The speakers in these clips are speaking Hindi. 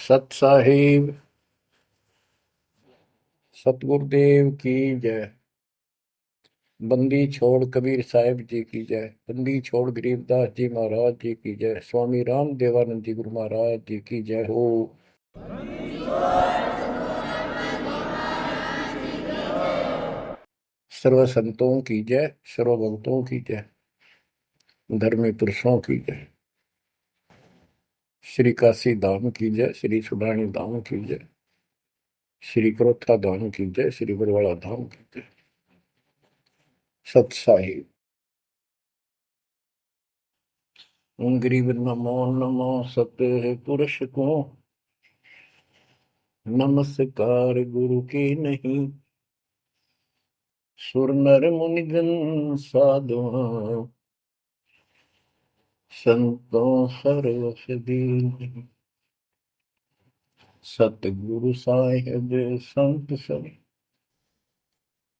सत साहिब सतगुरुदेव की जय। बंदी छोड़ कबीर साहिब जी की जय। बंदी छोड़ गरीबदास जी महाराज जी की जय। स्वामी राम देवानंद जी गुरु महाराज जी की जय हो। सर्व संतों की जय, सर्व भक्तों की जय, धर्मी पुरुषों की जय। श्री काशी धाम की जय, श्री सुडानी धाम की जय, श्री क्रोथा धाम की जय, श्री बरवाड़ा धाम की जय। सत साहिब गरीब नमो नमो सत पुरुष को नमस्कार गुरु की नहीं। सुर नर मुनिजन साधुआ संतों सर्वस दीन। सतगुरु साहिब संत सब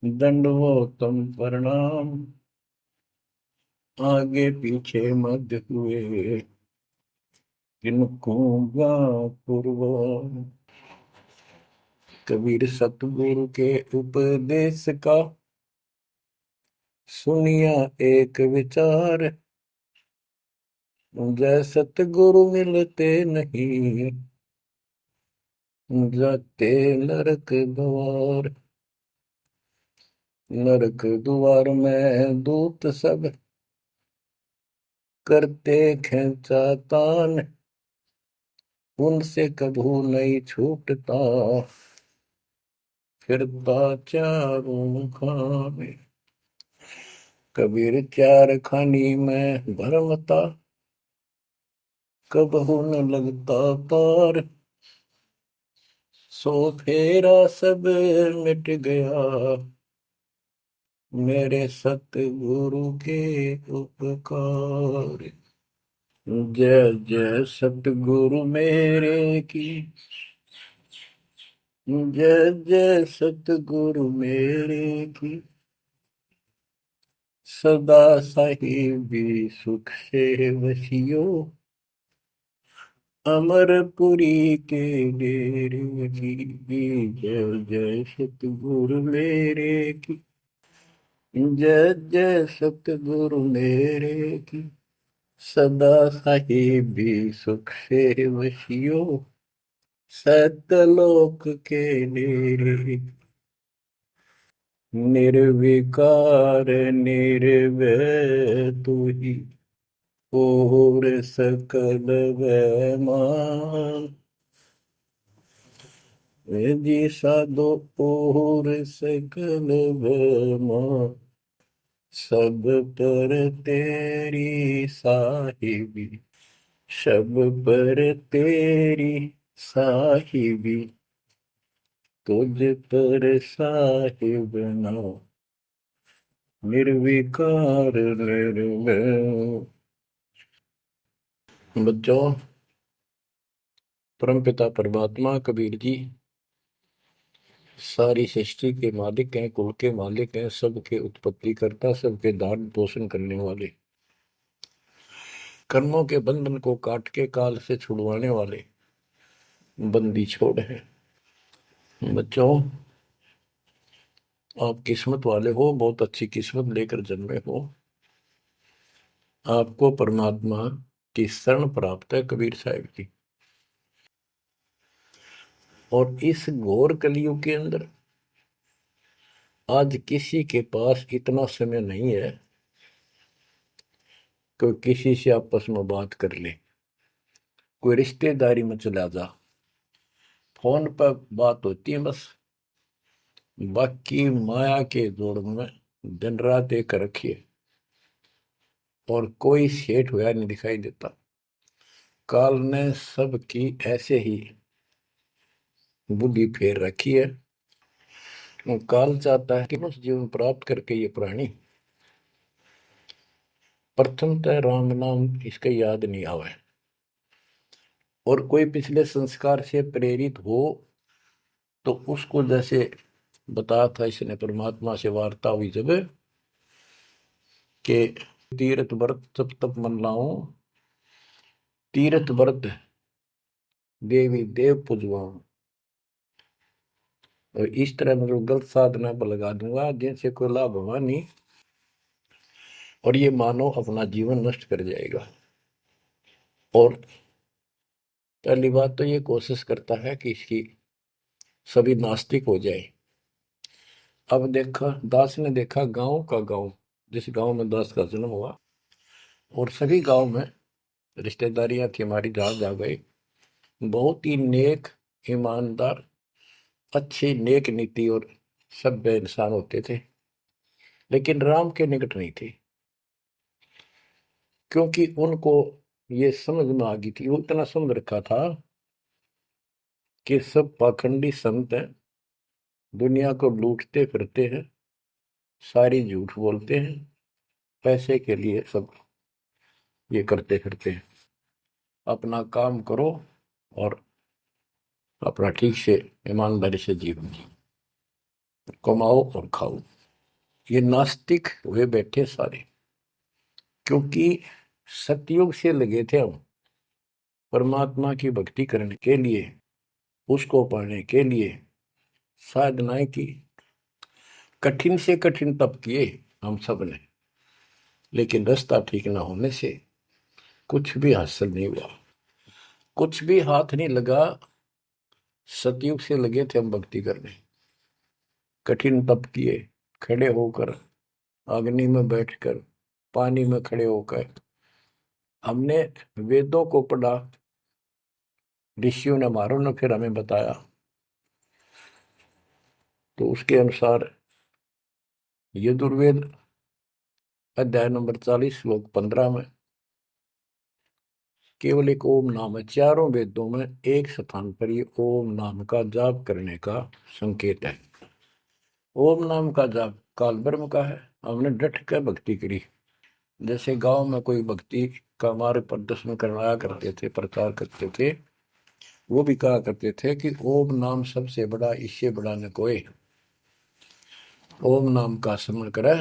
दंडवतम प्रणाम। आगे पीछे मध्य हुए किनको पूर्व। कबीर सतगुरु के उपदेश का सुनिया एक विचार। जय सतगुरु मिलते नहीं जाते नरक द्वार। नरक द्वार में दूत सब करते खेचा तान। उनसे कभू नहीं छूटता फिरता चारों खाने। कबीर चार खानी में भरमता कबहू न लगता पार। सो फेरा सब मिट गया मेरे सतगुरु के उपकार। जय जय सतगुरु मेरे की जय जय सतगुरु मेरे की। सदा साहिबी सुख से वसियो अमरपुरी के डेरे की। जय जय सतगुरु मेरे की जय जय सतगुरु मेरे की। सदा साहिबी सुख से वसियो सतलोक के डेरे। निर्विकार निर्भय तू ही और सकल वैमान। जी साधो और सकल वैमान। सब पर तेरी साहिबी सब पर तेरी साहिबी। तुझ पर साहिब ना निर्विकार निर्भय। बच्चों, परमपिता परमात्मा कबीर जी सारी सृष्टि के मालिक हैं, कुल के मालिक हैं, सबके उत्पत्ति करता, सबके धारण पोषण करने वाले, कर्मों के बंधन को काट के काल से छुड़वाने वाले बंदी छोड़ है। बच्चों, आप किस्मत वाले हो, बहुत अच्छी किस्मत लेकर जन्मे हो। आपको परमात्मा की शरण प्राप्त है कबीर साहिब की। और इस घोर कलयुग के अंदर आज किसी के पास इतना समय नहीं है कि किसी से आपस में बात कर ले, कोई रिश्तेदारी में चला जा, फोन पर बात होती है बस। बाकी माया के जोड़ में दिन रात एक रखी है और कोई सेठ हुआ नहीं दिखाई देता। काल ने सबकी ऐसे ही बुद्धि फेर रखी है। काल चाहता है कि उस जीवन प्राप्त करके ये प्राणी प्रथमतः राम नाम इसका याद नहीं आवे और कोई पिछले संस्कार से प्रेरित हो तो उसको जैसे बताया था इसने परमात्मा से वार्ता हुई जब के तीर्थ व्रत तप तप मन लाऊं। तीर्थ व्रत देवी देव पूजवाऊं। और इस तरह मतलब गलत साधना पर लगा दूंगा जिनसे कोई लाभ होगा नहीं, और ये मानव अपना जीवन नष्ट कर जाएगा। और पहली बात तो ये कोशिश करता है कि इसकी सभी नास्तिक हो जाए। अब देखा, दास ने देखा गांव का गांव, जिस गांव में दास का जन्म हुआ, और सभी गांव में रिश्तेदारियां थी हमारी, जहां जा गए बहुत ही नेक, ईमानदार, अच्छी नेक नीति और सभ्य इंसान होते थे, लेकिन राम के निकट नहीं थे। क्योंकि उनको ये समझ में आ गई थी, वो इतना समझ रखा था कि सब पाखंडी संत हैं, दुनिया को लूटते फिरते हैं, सारी झूठ बोलते हैं, पैसे के लिए सब ये करते फिरते हैं। अपना काम करो और अपना ठीक से ईमानदारी से जीवन कमाओ और खाओ। ये नास्तिक हुए बैठे सारे, क्योंकि सतयुग से लगे थे हम परमात्मा की भक्ति करने के लिए, उसको पाने के लिए साधनाएं की, कठिन से कठिन तप किए हम सब ने, लेकिन रास्ता ठीक ना होने से कुछ भी हासिल नहीं हुआ, कुछ भी हाथ नहीं लगा। सतयुग से लगे थे हम भक्ति करने, कठिन तप किए, खड़े होकर, अग्नि में बैठकर, पानी में खड़े होकर, हमने वेदों को पढ़ा, ऋषियों ने हमारों ने फिर हमें बताया, तो उसके अनुसार यजुर्वेद अध्याय नंबर 40 श्लोक 15 में केवल एक ओम नाम है। चारों वेदों में एक स्थान पर ये ओम नाम का जाप करने का संकेत है। ओम नाम का जाप काल ब्रह्म का है। हमने डट कर भक्ति करी। जैसे गांव में कोई भक्ति का मार्ग प्रदर्शन करवाया करते थे, प्रचार करते थे, वो भी कहा करते थे कि ओम नाम सबसे बड़ा, इससे बड़ा न कोई। ओम नाम का स्मरण करे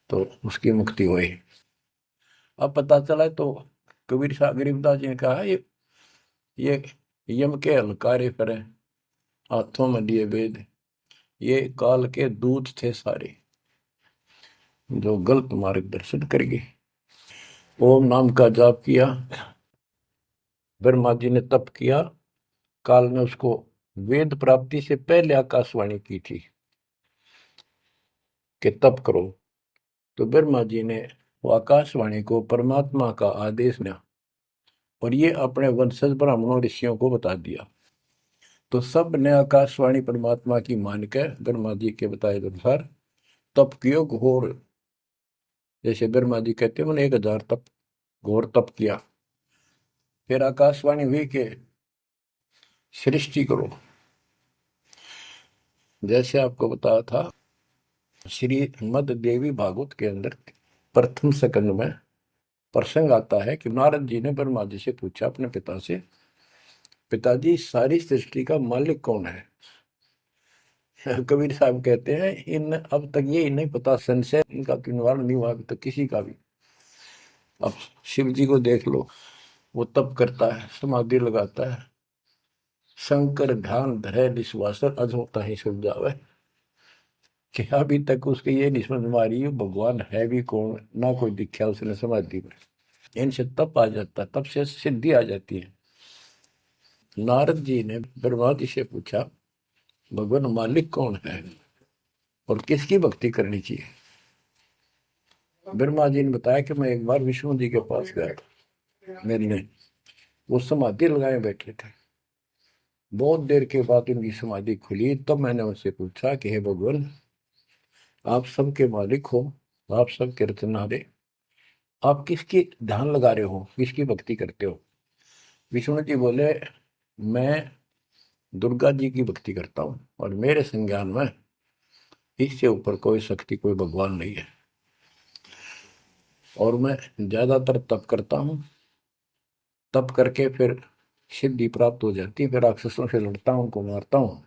तो उसकी मुक्ति हुई। अब पता चला तो कबीर साहब गरीबदास जी ने कहा, ये यम के हलकारे करे, हाथों में लिए वेद, ये काल के दूत थे सारे, जो गलत मार्गदर्शन कर गए। ओम नाम का जाप किया, ब्रह्मा जी ने तप किया, काल ने उसको वेद प्राप्ति से पहले आकाशवाणी की थी कि तप करो। तो ब्रह्मा जी ने वो आकाशवाणी को परमात्मा का आदेश दिया, और ये अपने वंशज ब्राह्मणों ऋषियों को बता दिया। तो सब ने आकाशवाणी परमात्मा की मान के ब्रह्मा जी के बताए अनुसार तप कियो घोर। जैसे ब्रह्मा जी कहते हैं, उन्हें 1000 तप, घोर तप किया। फिर आकाशवाणी हुई कि सृष्टि करो। जैसे आपको बताया था, श्री मद देवी भागवत के अंदर प्रथम स्कंद में प्रसंग आता है कि नारद जी ने ब्रह्मा जी से पूछा अपने पिता से, पिताजी सारी सृष्टि का मालिक कौन है? कबीर साहब कहते हैं, इन अब तक ये नहीं पता, संशय इनका निवारण नहीं हुआ अभी तक किसी का भी। अब शिव जी को देख लो, वो तप करता है, समाधि लगाता है, शंकर ध्यान धरे विश्वासर अजोता ही सुन जावे, कि अभी तक उसके ये नहीं समझ में आ रही है भगवान है भी कौन, ना कोई दिखा उसने समाधि में। इनसे तप आ जाता, तप से सिद्धि आ जाती है। नारद जी ने ब्रह्मा जी से पूछा, भगवान मालिक कौन है और किसकी भक्ति करनी चाहिए? ब्रह्मा जी ने बताया कि मैं एक बार विष्णु जी के पास गया, मिलने। वो समाधि लगाए बैठे थे। बहुत देर के बाद उनकी समाधि खुली, तब मैंने उनसे पूछा कि हे भगवान, आप सबके मालिक हो, आप सबके रचनहारे, आप किसकी ध्यान लगा रहे हो, किसकी भक्ति करते हो? विष्णु जी बोले, मैं दुर्गा जी की भक्ति करता हूँ, और मेरे संज्ञान में इससे ऊपर कोई शक्ति, कोई भगवान नहीं है, और मैं ज्यादातर तप करता हूँ। तप करके फिर सिद्धि प्राप्त हो जाती है, फिर राक्षसों से लड़ता हूँ, उनको मारता हूँ,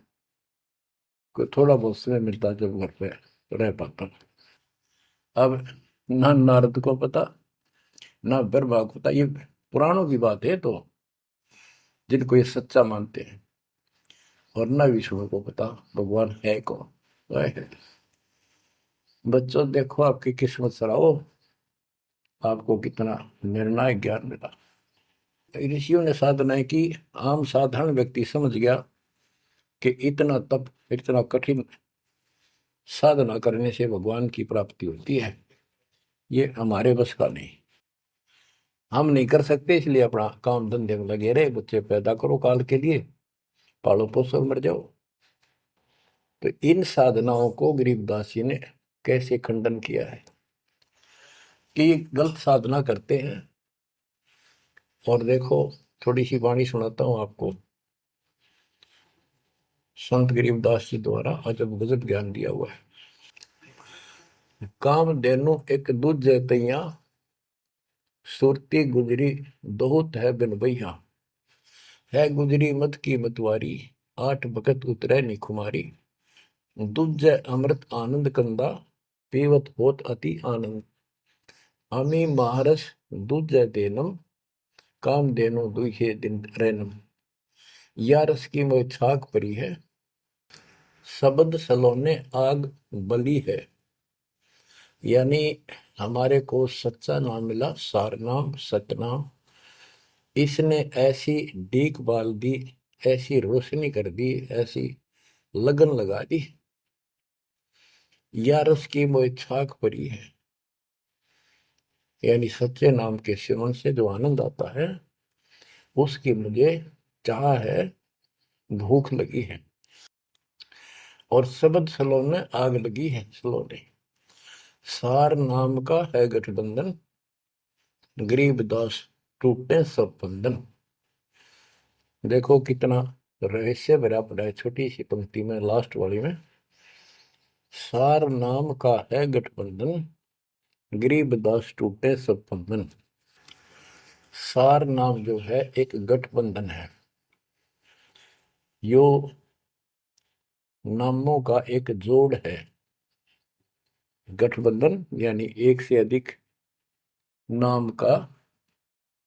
कोई थोड़ा बहुत समय मिलता है जब घर पे रह पाता हूँ। अब ना नारद को पता, ना ब्रह्मा को पता, ये पुराणों की बात है। तो जिनको ये सच्चा मानते हैं, और न विष्णु को पता भगवान है कौन। है। बच्चों देखो आपकी किस्मत सराहो, आपको कितना निर्णायक ज्ञान मिला। ऋषियों ने साधनाएं की, आम साधारण व्यक्ति समझ गया कि इतना तप, इतना कठिन साधना करने से भगवान की प्राप्ति होती है, ये हमारे बस का नहीं, हम नहीं कर सकते, इसलिए अपना काम धंधे में लगे रहे, बच्चे पैदा करो काल के लिए, पालो पोसो मर जाओ। तो इन साधनाओं को गरीबदास जी ने कैसे खंडन किया है कि ये गलत साधना करते हैं। और देखो थोड़ी सी वाणी सुनाता हूं आपको, संत गरीबदास जी द्वारा अजब गजब ज्ञान दिया हुआ है। काम देनु एक दूजे तैया, सुरती गुजरी दोहत है बिन भैया, है गुजरी मत की मतवारी, आठ भगत उतरे निखुमारी, दूजे अमृत आनंद कंदा, पीवत होत अति आनंद, आमी महारस दूजे देनम, काम देनो दुहे दिन रैनम। या रस की मोह छाक परी है, शब्द सलोने आग बली है। यानी हमारे को सच्चा नाम मिला, सार नाम सतनाम, इसने ऐसी डीक बाल दी, ऐसी रोशनी कर दी, ऐसी लगन लगा दी। या रस की मोह छाक परी है, यानी सच्चे नाम के सेवन से जो आनंद आता है उसकी मुझे चाह है, भूख लगी है। और शब्द सलोने आग लगी है, सलोने सार नाम का है गठबंधन, गरीबदास टूटे सब बंधन। देखो कितना रहस्य भरा पड़ा है छोटी सी पंक्ति में, लास्ट वाली में, सार नाम का है गठबंधन, गरीबदास टूटे सब बंधन। सार नाम जो है एक गठबंधन है, यो नामों का एक जोड़ है। गठबंधन यानी एक से अधिक नाम का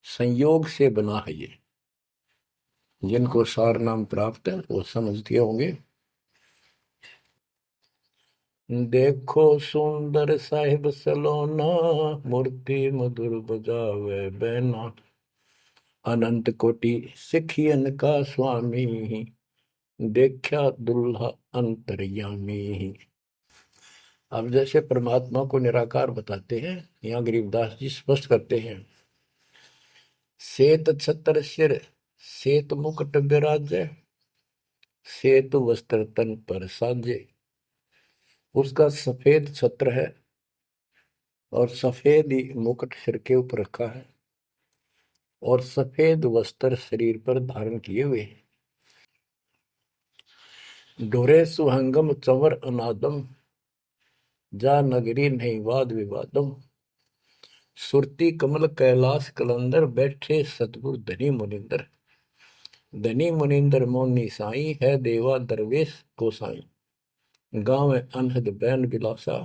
संयोग से बना है ये। जिनको सार नाम प्राप्त है वो समझते होंगे। देखो सुंदर साहिब सलोना, मूर्ति मधुर बजावे बैना, अनंत कोटि सिखियन का स्वामी, देखा दुल्हा अंतर्यामी। अब जैसे परमात्मा को निराकार बताते हैं, यहाँ गरीबदास जी स्पष्ट करते हैं, श्वेत छत्र सिर श्वेत मुकुट विराजे, श्वेत वस्त्र तन पर साजे। उसका सफेद छत्र है और सफेद ही मुकुट सिर के ऊपर रखा है, और सफेद वस्त्र शरीर पर धारण किए हुए। ढोरे सुहंगम चंवर अनादम, जा नगरी नहीं वाद विवादम, सुरती कमल कैलाश कलंदर, बैठे सतगुरु धनी मुनिंदर। धनी मुनिंदर मोनी साई, है देवा दरवेश गोसाई, गाँव अनहद बैन बिलासा,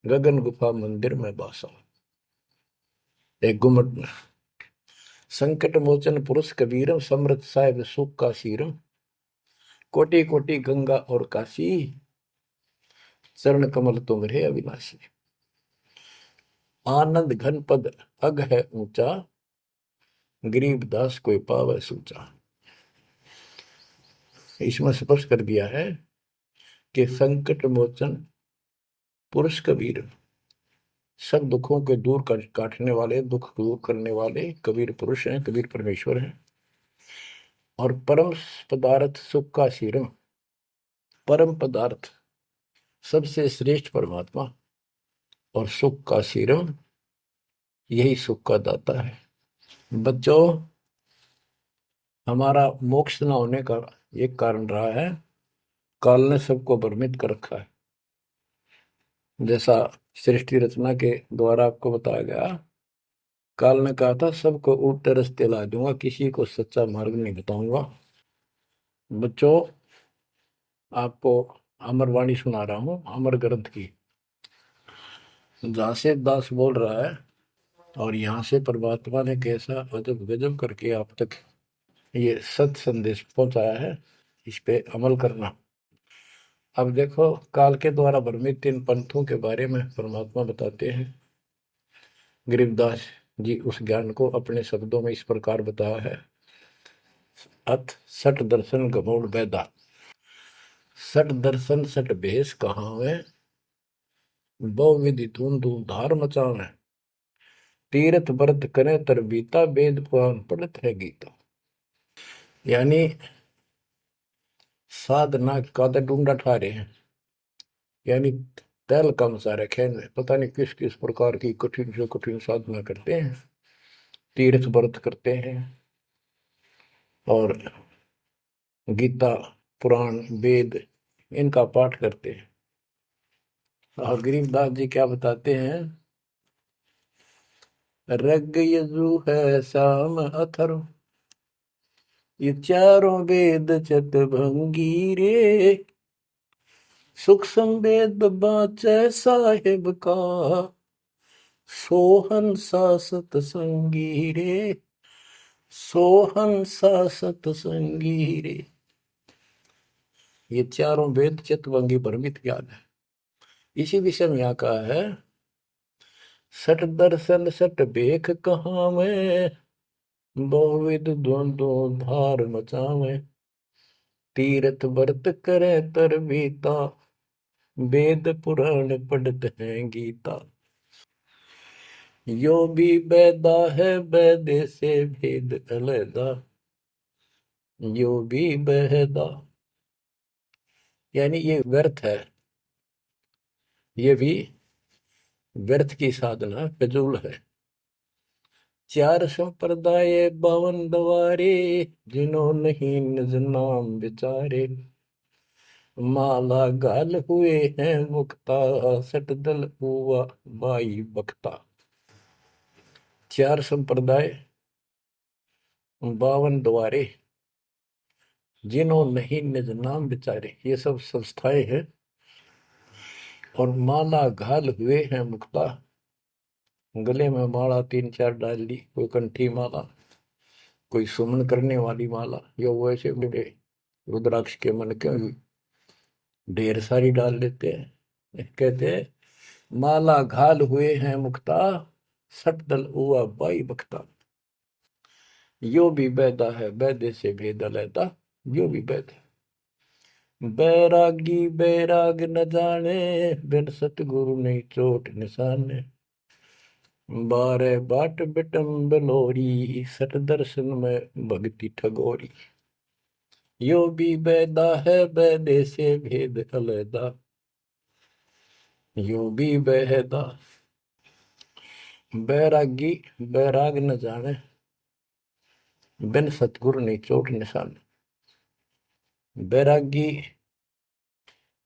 गगन गुफा मंदिर में बासा। एक गुमट में संकट मोचन पुरुष कबीरम, समृत साहिब सुख का शीरम, कोटि कोटि गंगा और काशी, चरण कमल तुम रे अविनाशी। आनंद घन पद अग है ऊंचा, गरीब दास कोई पावे सूचा। इसमें स्पष्ट कर दिया है कि संकट मोचन पुरुष कबीर, सब दुखों के दूर काटने वाले, दुख दूर करने वाले कबीर पुरुष हैं, कबीर परमेश्वर हैं। और परम पदार्थ सुख का शीरम, परम पदार्थ सबसे श्रेष्ठ परमात्मा, और सुख का शीरम यही सुख का दाता है। बच्चों हमारा मोक्ष न होने का एक कारण रहा है, काल ने सबको भ्रमित कर रखा है। जैसा सृष्टि रचना के द्वारा आपको बताया गया, काल ने कहा था सबको उल्टे रास्ते ला दूंगा, किसी को सच्चा मार्ग नहीं बताऊंगा। बच्चों आपको अमरवाणी सुना रहा हूं, अमर ग्रंथ की, जहां से दास बोल रहा है और यहाँ से परमात्मा ने कैसा अजब गजब करके आप तक ये सत संदेश पहुंचाया है, इस पे अमल करना। अब देखो, काल के द्वारा भ्रमित तीन पंथों के बारे में परमात्मा बताते हैं। गरीबदास जी उस ज्ञान को अपने शब्दों में इस प्रकार बताया है। अथ सठ दर्शन गमोड़ बैदा, सठ दर्शन सठ भेष कहावे, बहु विधि धूम धूम धार मचावे, तीर्थ व्रत करे तर बीता, वेद पुराण पढ़त है गीता। यानी साधना का तो ढूंढा ठा रहे हैं, यानी तैल कम सारे खेल में पता नहीं किस किस प्रकार की कठिन से कठिन साधना करते हैं, तीर्थ व्रत करते हैं और गीता पुराण वेद इनका पाठ करते हैं। और गरीबदास जी क्या बताते हैं, रग यजु है श्याम अथर्व, ये चारों वेद चतभंगी रे, सुख संवेद बाचे साहिब का, सोहन सा सतसंगी रे, सोहन सा सतसंगी रे। ये चारों वेद चितवंगी भ्रमित ज्ञान है। इसी विषय में यहाँ कहा है, सठ दर्शन सठ बेख कहाँ में, बहुविध द्वंद्व धार मचावे, तीर्थ व्रत करे तर बीता, वेद पुराण पढ़त है गीता। यो भी बैदा है बैदे से भेद अलैदा, यो भी बहदा, यानी ये व्यर्थ है, ये भी व्यर्थ की साधना फिजूल है। चार संप्रदाय बावन दवारे, जिन्हों नहीं निज नाम विचारे, माला गाल हुए हैं मुक्ता, सट दल हुआ बाई बख्ता। चार संप्रदाय बावन द्वारे, जिन्हों नहीं निज नाम विचारे, ये सब संस्थाएं हैं। और माला घाल हुए हैं मुक्ता, गले में माला तीन चार डाल ली, कोई कंठी माला, कोई सुमन करने वाली माला, या वैसे बड़े रुद्राक्ष के मन के ढेर सारी डाल लेते हैं। कहते हैं माला घाल हुए हैं मुक्ता, सट दल हुआ बाई बख्ता। यो भी बैदा है बैदे से भेद अलैदा, यो भी बैद है। बैरागी बैराग न जाने, बिन सतगुरु नहीं चोट निशाने, बारे बाट बिटम बलोरी, सट दर्शन में भक्ति ठगोरी। यो भी बैदा है बैदे से भेद अलैदा, यो भी बहदा। बैरागी बैराग न जाने, बिन सतगुरु नहीं चोट निशान। बैरागी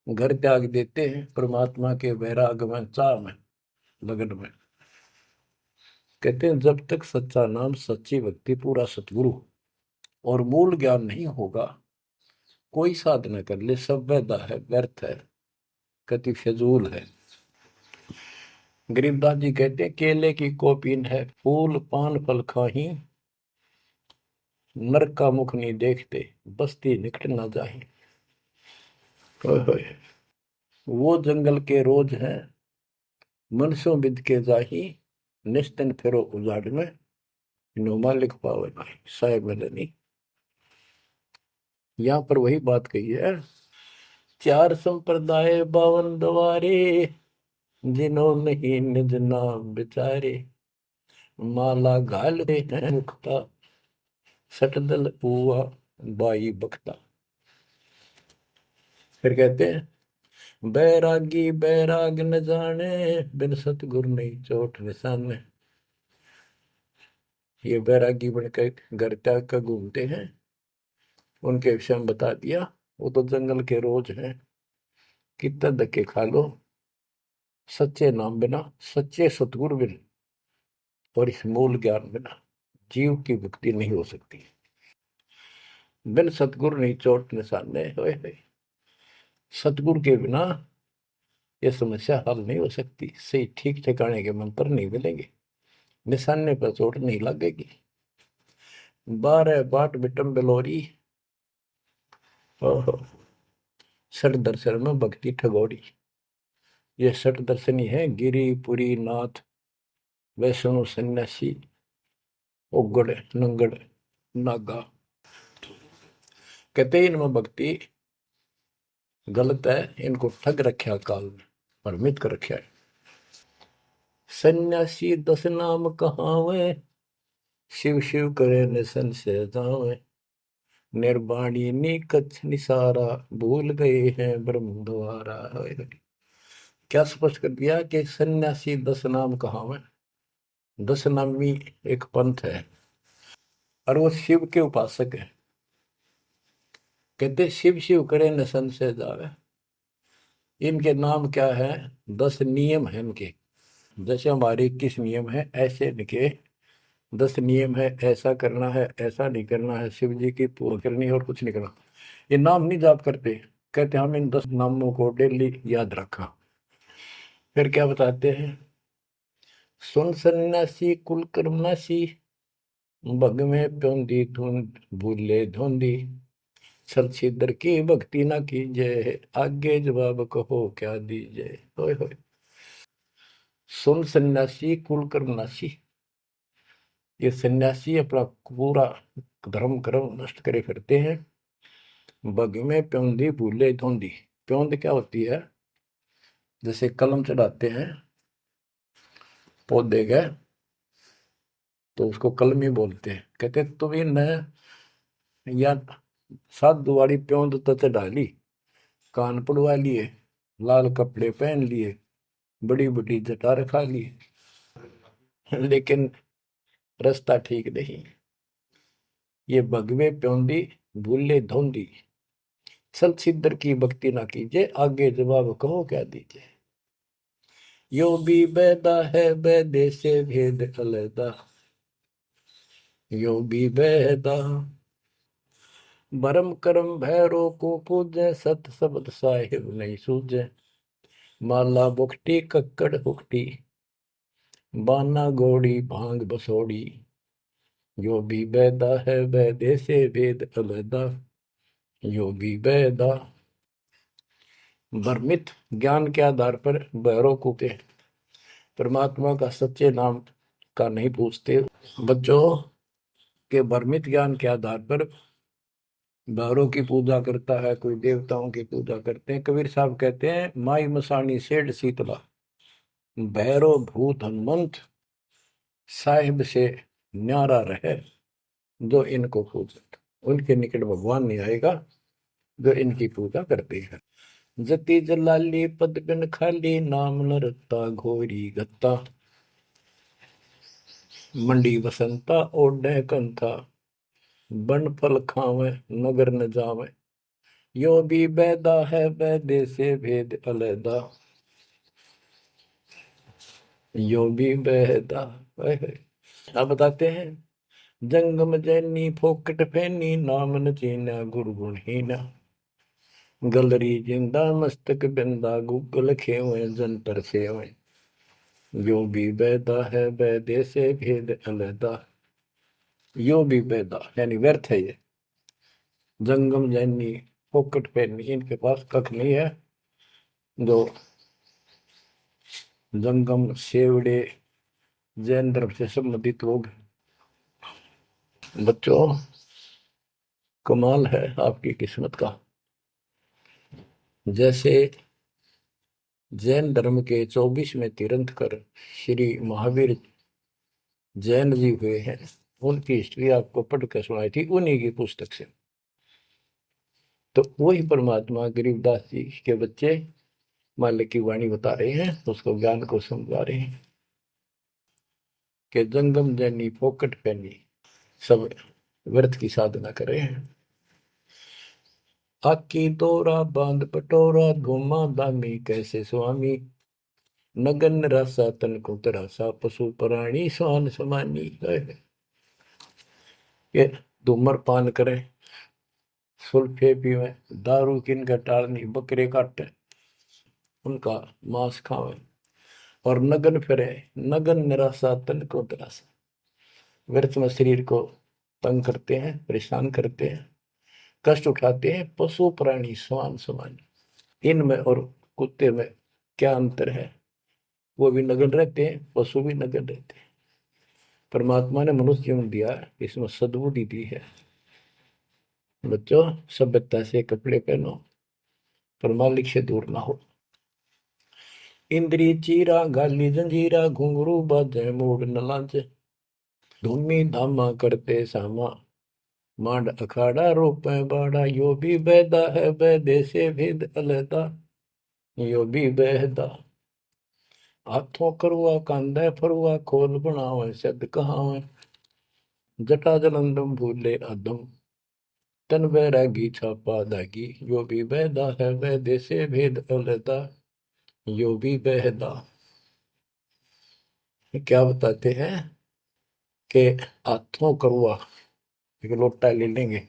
घर त्याग देते हैं परमात्मा के वैराग में, चाह में, लगन में। कहते हैं जब तक सच्चा नाम सच्ची भक्ति पूरा सतगुरु और मूल ज्ञान नहीं होगा, कोई साधना कर ले सब वैधा है, व्यर्थ है, कति फिजूल है। गरीबदास जी कहते हैं केले की कोपीन है, फूल पान फल खाही, नरक का मुख नहीं देखते, बस्ती निकट ना जाही। वो जंगल के रोज हैं, मनसों बिद के जाही, निस्तन फिरो उजाड़ में, नोमा लिख पावे नहीं साहेब नहीं। यहाँ पर वही बात कही है, चार संप्रदाय बावन द्वारे, जिन्हों नहीं निज नाम विचारे, माला घाल हैं मुक्ता, सटदल हुआ बाई बख्ता। फिर कहते हैं बैरागी बैराग न जाने, बिन सतगुर नहीं चोट निशाने। ये बैरागी बनकर घर त्याग कर घूमते हैं, उनके विषय में बता दिया, वो तो जंगल के रोज हैं, कितना धक्के खा लो, सच्चे नाम बिना, सच्चे सतगुरु बिना और इस मूल ज्ञान बिना जीव की मुक्ति नहीं हो सकती। बिन सतगुरु नहीं चोट निशाने, होए सतगुरु के बिना यह समस्या हल नहीं हो सकती। सही ठीक ठिकाने के मंत्र नहीं मिलेंगे, निशाने पर चोट नहीं लगेगी। 12 बाट बिटम बिलोरी। ओहो। षट दर्शन में भक्ति ठगोरी। ये षट दर्शनी है गिरी पुरी नाथ वैष्णो सन्यासी उगड़ नंगड़ नागा। कहते इनमें भक्ति गलत है, इनको ठग रखा काल में, भ्रमित कर रखा है। सन्यासी 10 नाम कहावे, शिव शिव करे न संशय जावे। निर्वाणी निकच निसारा, भूल गए हैं ब्रह्म द्वारा। क्या स्पष्ट कर दिया कि सन्यासी 10 नाम कहावे। 10 नामी एक पंथ है और वो शिव के उपासक है। कहते शिव शिव करे न संशय जावे। इनके नाम क्या है? 10 नियम है इनके। जैसे हमारे 21 नियम है, ऐसे इनके 10 नियम है। ऐसा करना है, ऐसा नहीं करना है, शिव जी की पूजा करनी है और कुछ नहीं करना। ये नाम नहीं जाप करते। कहते हम इन 10 नामों को डेली याद रखा। फिर क्या बताते हैं? सुन सन्यासी कुल कर्मनाशी, भग में प्योंदी धुंध भूले धुंधी। सर छिद्र की भक्ति ना कीजिए, आगे जवाब कहो क्या दीजिए। होय होय। सुन सन्यासी कुल कर्मनाशी। ये सन्यासी अपना पूरा धर्म कर्म नष्ट करे फिरते हैं। बग में प्योंदी भूले धुंधी। प्योंद क्या होती है? जैसे कलम चढ़ाते हैं पौधे गए तो उसको कलमी बोलते हैं। कहते तुम इन या साधु वाली प्योंद तो चढ़ा ली, कान पड़वा लिए, लाल कपड़े पहन लिए, बड़ी बड़ी जटा रखा ली, लेकिन रास्ता ठीक नहीं। ये भगवे प्योंदी भूले धोंदी। सल सिद्धर की भक्ति ना कीजिए, आगे जवाब कहो क्या दीजिए। यो भी बैदा है बैदे से भेद अलैदा। यो भी बैदा भरम करम भैरो को पूजे, सत शब्द साहिब नहीं सूझे। माला बुखटी कक्कड़ हुकटी, बाना घोड़ी भांग बसोड़ी। यो भी बैदा है बैदे से भेद अलैदा। यो भी बैदा भ्रमित ज्ञान के आधार पर भैरव को के परमात्मा का सच्चे नाम का नहीं पूछते। बच्चों के भ्रमित ज्ञान के आधार पर भैरव की पूजा करता है, कोई देवताओं की पूजा करते हैं। कबीर साहब कहते हैं माई मसानी सेठ शीतला, भैरव भूत हनुमंत साहिब से न्यारा रहे जो इनको पूजत। उनके निकट भगवान नहीं आएगा जो इनकी पूजा करते हैं। जति जलाली पद बिन खाली, नाम न रत्ता घोरी गत्ता। मंडी बसंता ओढ़े कंथा, बन फल खावे नगर न जावे। यो भी बैदा है बैदे से भेद अलैदा। यो भी बैदा। अब बताते हैं जंगम जैनी फोकट फैनी, नाम न चीना गुरु गुणहीना। गलरी जिंदा मस्तक बिंदा, गूगल खेवे जंतर सेवे। यो भी बैदा है बैदे से भेद अलैदा। यो भी बैदा यानी व्यर्थ है ये। जंगम जैनी फोकट फैनी, इनके पास कख नहीं है। जो जंगम सेवड़े जैन धर्म से संबंधित लोग। बच्चों कमाल है आपकी किस्मत का। जैसे जैन धर्म के 24वें तीर्थंकर श्री महावीर जैन जी हुए हैं, उनकी हिस्ट्री आपको पढ़कर सुनाई थी उन्हीं की पुस्तक से। तो वही परमात्मा गरीबदास जी के बच्चे मालिक की वाणी बता रहे हैं, उसको ज्ञान को समझा रहे हैं कि जंगम जैनी फोकट पैनी सब व्यर्थ की साधना कर रहे हैं। आकी तोरा बांध पटोरा, घुमा दामी कैसे स्वामी। नगन रासा तन को तरासा, पशु प्राणी स्वान समानी। ये धूम्रपान करें, सुल्फे पीवे, दारू किन का टालनी, बकरे काटे उनका मांस खावे और नगन फिरे। नगन निराशा तन को तरासा, व्यर्थ में शरीर को तंग करते हैं, परेशान करते हैं, कष्ट उठाते हैं पशु प्राणी समान समान। इनमें और कुत्ते में क्या अंतर है? वो भी नग्न रहते हैं, पशु भी नग्न रहते हैं। परमात्मा ने मनुष्य जीवन दिया, इसमें सद्बुद्धि दी है। बच्चों, सभ्यता से कपड़े पहनो, पर मालिक से दूर ना हो। इंद्री चीरा गाली जंजीरा, घुंघरू बाजे मूड न लाजे, धूमी धामा करते सामा, मांड अखाड़ा रोपे बाड़ा, यो भी बैदा है बैदे से भेद अलहदा, यो भी बहदा। हाथों करुआ कांधे फरुआ, खोल बनावे सद कहावे, जटा जलंदम भूले अदम, तन बैरागी छापा दागी, यो भी बैदा है बैदे से भेद अलहदा, यो भी बहदा। क्या बताते हैं कि हाथों करुआ एक लोटा ले लेंगे,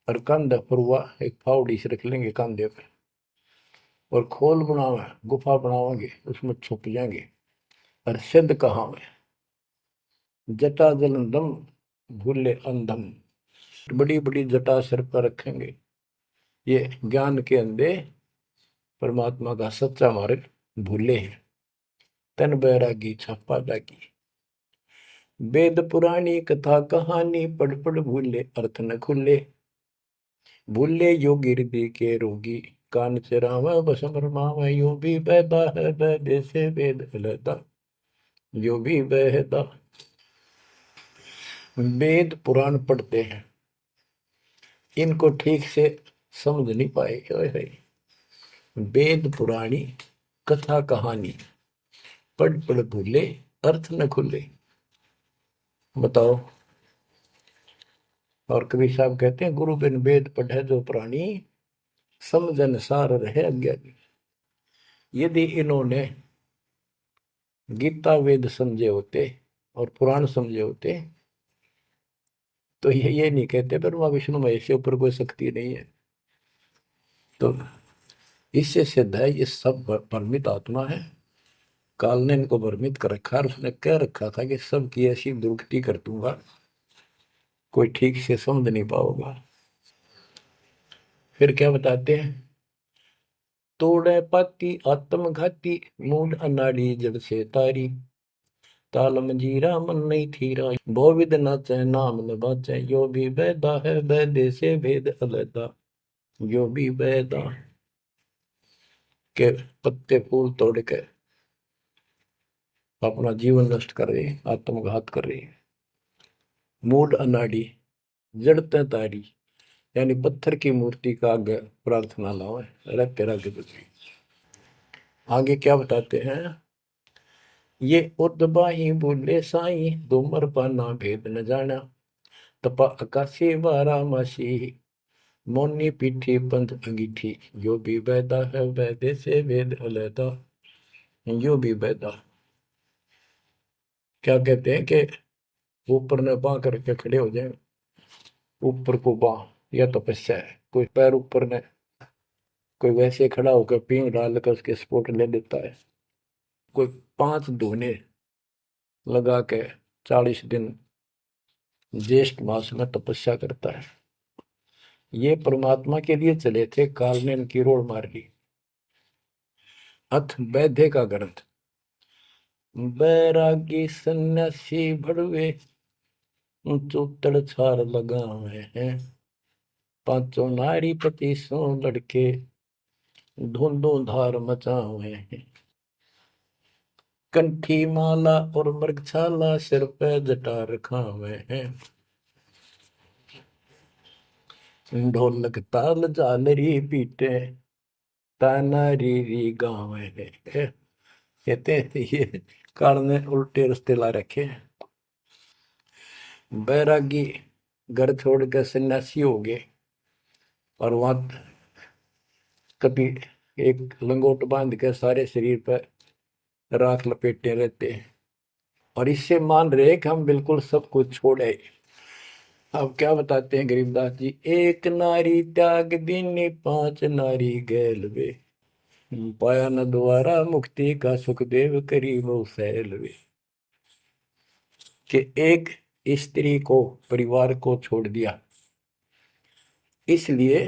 और कंधा फरुआ एक फावड़ी से रख लेंगे कंधे पे, और खोल बनावे गुफा बनावांगे, उसमें छुप जाएंगे। और सिद्ध कहावे, जटा जलंदम भूले अंधम, बड़ी बड़ी जटा सिर पर रखेंगे, ये ज्ञान के अंधे परमात्मा का सच्चा मार्ग भूले हैं। तन बैरागी छापा दागी, वेद पुरानी कथा कहानी, पढ़ पढ़ भूले अर्थ न खुले, भूले योगी हृदय के रोगी, कान चरावा बस भरमावा, यो भी बैदा है बैदे से वेद अलहदा, यो भी बहदा। वेद पुराण पढ़ते हैं, इनको ठीक से समझ नहीं पाए। वेद पुराणी कथा कहानी, पढ़ पढ़ भूले अर्थ न खुले। बताओ। और कबीर साहब कहते हैं, गुरु बिन वेद पढ़े जो प्राणी, समझन सार रहे अज्ञानी। यदि इन्होंने गीता वेद समझे होते और पुराण समझे होते, तो ये नहीं कहते ब्रह्मा विष्णु महेश के ऊपर कोई शक्ति नहीं है। तो इससे सिद्ध है ये सब भ्रमित आत्मा है। काल ने इनको भ्रमित कर रखा, और उसने कह रखा था कि सबकी ऐसी दुर्गति कर दूंगा, कोई ठीक से समझ नहीं पाओगा। फिर क्या बताते हैं, तोड़े पाती आत्मघाती, मूड अनाड़ी जड़ से तारी, ताल मंजीरा मन नहीं थीरा, बहुविध नाचे नाम न बाचे, यो भी बैदा है बैदे से भेद अलहदा, यो भी बैदा। के पत्ते फूल तोड़ के अपना जीवन नष्ट कर रहे, आत्मघात कर रहे। मूड अनाड़ी जड़ते तारी, यानी पत्थर की मूर्ति का आगे प्रार्थना लाओ, रहते आगे बदली। आगे क्या बताते हैं, ये उर्दबाही बोले साई, दोमर पाना भेद न जाना, तपा आकाशी बारा मासी, मोनी पीठी पंथ अंगीठी, यो भी बैदा है बैदे से वेद अलहदा, यो भी बैदा। क्या कहते हैं कि ऊपर ने बां करके खड़े हो जाए, ऊपर को बां, यह तपस्या है। कोई पैर ऊपर ने, कोई वैसे खड़ा होकर पींग डाल कर उसके स्पोर्ट ले लेता है, कोई 5 धोने लगा के 40 दिन ज्येष्ठ मास में तपस्या करता है। ये परमात्मा के लिए चले थे, काल ने इनकी रोड़ मार ली। अथ वैद्य का ग्रंथ, बैरागी सन्यासी भड़वे, चौतड़ छार लगावे हैं, पांचों नारी पति सो लड़के, धुंधों धार मचावे हैं, कंठी माला और मृगछाला, सिर पे जटा रखावे हैं, ढोलक ताल झालरी पीटे, ताना री गावे हैं। कहते हैं ये काल ने उल्टे रास्ते ला रखे हैं। बैरागी घर छोड़ के सन्यासी हो गए, और वहां कभी एक लंगोट बांध के सारे शरीर पर राख लपेटे रहते हैं, और इससे मान रहे कि हम बिल्कुल सब कुछ छोड़े। अब क्या बताते हैं गरीबदास जी, एक नारी त्याग दीनी, 5 नारी गैल वे, पाया न द्वारा मुक्ति का, सुखदेव करी वो सैल वे। कि एक स्त्री को, परिवार को छोड़ दिया, इसलिए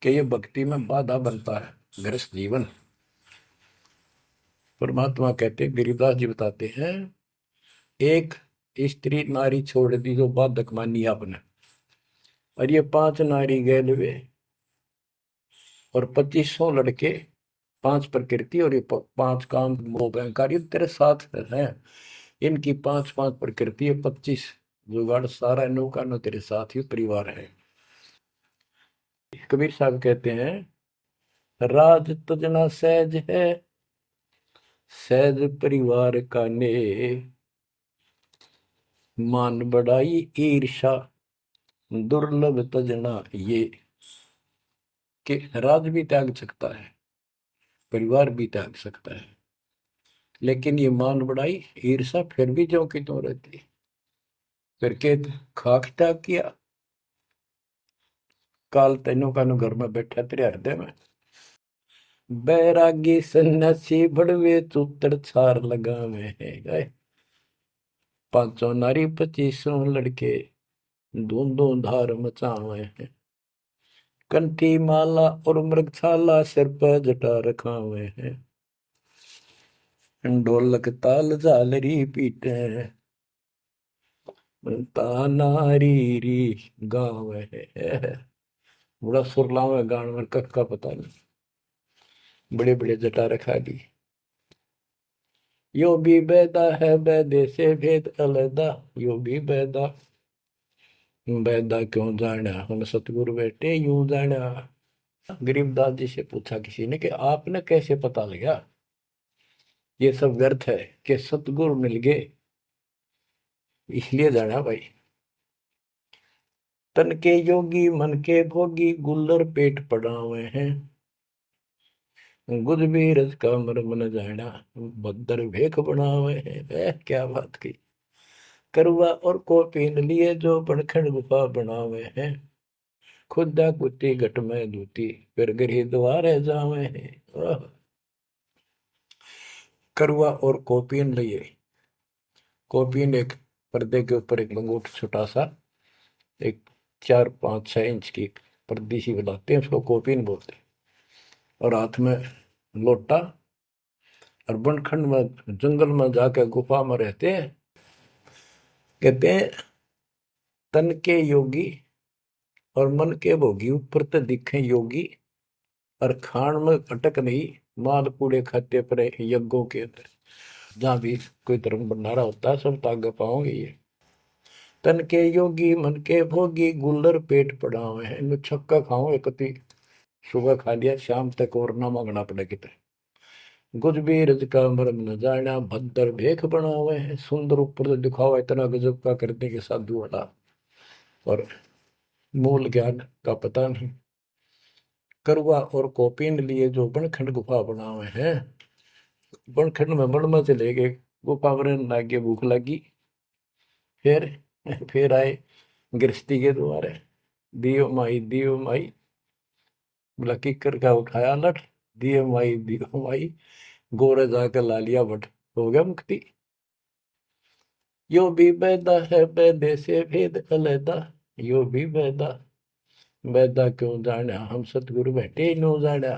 कि ये भक्ति में बाधा बनता है गृहस्थ जीवन। परमात्मा कहते हैं, गिरिदास जी बताते हैं, एक स्त्री नारी छोड़ दी जो बाधक मानी आपने, और ये 5 नारी गैल वे, और 2500 लड़के, 5 प्रकृति, और ये 5 काम वो अहंकार, ये तेरे साथ है। इनकी 5-5 प्रकृति है, 25 जुगाड़, सारा नौका नो तेरे साथ ही परिवार है। कबीर साहब कहते हैं, राज तुझना सहज है, सहज परिवार का ने, मान बढ़ाई ईर्षा दुर्लभ तजना ये। कि राज भी त्याग सकता है, परिवार भी त्याग सकता है, लेकिन ये मान बढ़ाई ईर्षा फिर भी जो की तो रहती। फिर के खाक त्याग किया, काल तेनों का घर में बैठा तेरे हृदय में। बैरागी सन्यासी बड़वे चूतर छार लगावे है गए, 500 नारी 2500 लड़के, धूंधों धार मचावे हैं। कंठी माला और मृगशाला सिर पर जटा रखावे हैं, ढोलक ताल झालरी पीटे, तानारी री गाँव है। बड़ा सुरलाव है गान में, कख का पता नहीं, बड़े बड़े जटा रखा दी। यो भी बैदा है बैदे से भेद अलदा, यो भी बैदा, बैदा क्यों जाना हम सतगुरु बेटे यूं जाना। गरीबदास जी से पूछा किसी ने कि आपने कैसे पता लगा ये सब व्यर्थ है, कि सतगुरु मिल गए इसलिए जाना भाई। तन के योगी मन के भोगी, गुल्लर पेट पड़ा हुए हैं, गुज भी रज का मर्म न जाना, भद्दर भेख बना हुए हैं। क्या बात की। करवा और को पीन लिए जो बनखंड गुफा बना हुए हैं, खुदा कुत्ती घट में दूती, फिर गिरी द्वारे जावे हैं। करवा और कोपीन लिए, कोपीन एक पर्दे के ऊपर एक लंगोट छोटा सा, एक 4-5-6 इंच की पर्दी सी बनाते हैं, उसको कोपीन बोलते हैं, और हाथ में लोटा, और बनखंड में जंगल में जाकर गुफा में रहते हैं। कहते हैं तन के योगी और मन के भोगी, ऊपर तो दिखे योगी, और खान में अटक नहीं, माल कूड़े खाते पर यज्ञों के अंदर, जहां भी कोई धर्म भंडारा होता है सब तागे पाओगे ये। तन के योगी मन के भोगी, गुल्लर पेट पड़ा हुए हैं, इनमें छक्का खाओ एक, सुबह खा लिया शाम तक और ना मांगना पड़े कितने। गुज भी रज का मर्म न जाना, भद्दर भेख बना हुए हैं, सुंदर ऊपर से दिखावा इतना गजब का करने के साधु वाला, और मूल ज्ञान का पता नहीं। करवा और कोपीन लिए जो बनखंड गुफा बना हुए हैं, बनखंड में बड़ में चले गए, गुफा में लागे भूख लगी, फिर फिर आए गृहस्थी के द्वारे, दियो माई, बोला किकर का उठाया लठ, दियो माई, गोरे जाकर ला लिया बट, हो गया मुक्ति। यो भी बैदा है बैदे से भेद अलैदा, यो भी बैदा, बैदा क्यों जाना हम सतगुरु बैठे नो जाना।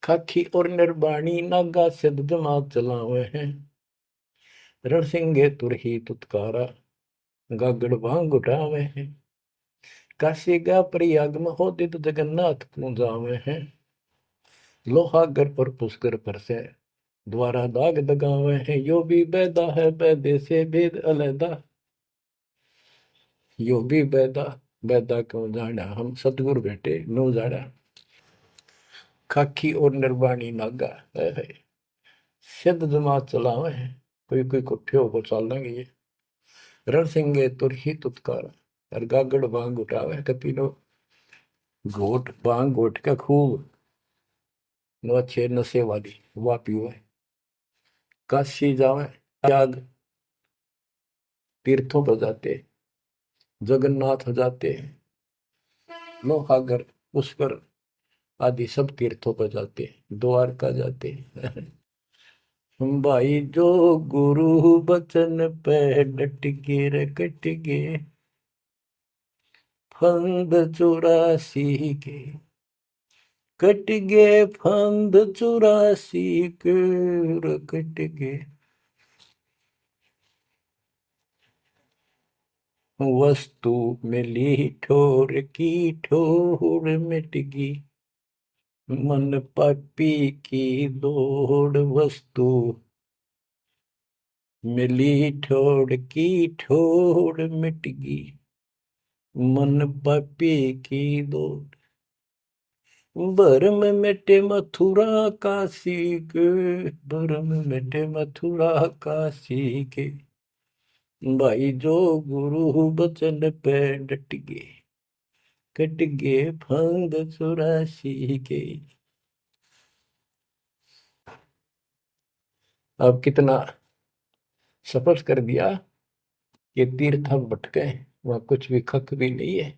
खाखी और निर्वाणी नागा सिद्ध जमात चलावे हैं, रणसिंगे तुरही तुतकारा, गागड़ भांग उठावे हैं। काशी गा प्रयाग में होदित जगन्नाथ को जावे हैं, लोहागर और पुष्कर पर से द्वारा दाग दगावे हैं। यो भी बैदा है बैदे से भेद अलैदा, यो भी बैदा, बैदा क्यों जाना हम सतगुरु बेटे नो जाना। खाकी और निर्वाणी नागा है, सिद्ध जमात चलावे हैं, कोई कोई कुठे होकर चल देंगे ये। रण सिंगे तुर ही तुतकार, और गागड़ बांग उठावे कपीनो, घोट बांग घोट का खूब नो अच्छे नशे वाली वह पीवे। काशी जावे, त्याग तीर्थों पर जाते, जगन्नाथ हो जाते, लोहागर पुष्कर आदि सब तीर्थों पर जाते, द्वारका जाते। भाई जो गुरु बचन पे डट के रे कट गए फंद 84 के, कट गए फंद 84 के रे कट गए। वस्तु मिली ठोर की ठोर मिट गई, मन पापी की दौड़। वस्तु मिली ठोर की ठोर मिट गई, मन पापी की दौड़। भरम मिटे मथुरा काशी के, भरम मिटे मथुरा काशी के। भाई जो गुरु बचन पे डट गए, कट गए फंद 84 के। अब कितना सफर कर दिया ये तीर्थ हम भटके, वहां कुछ भी खक भी नहीं है।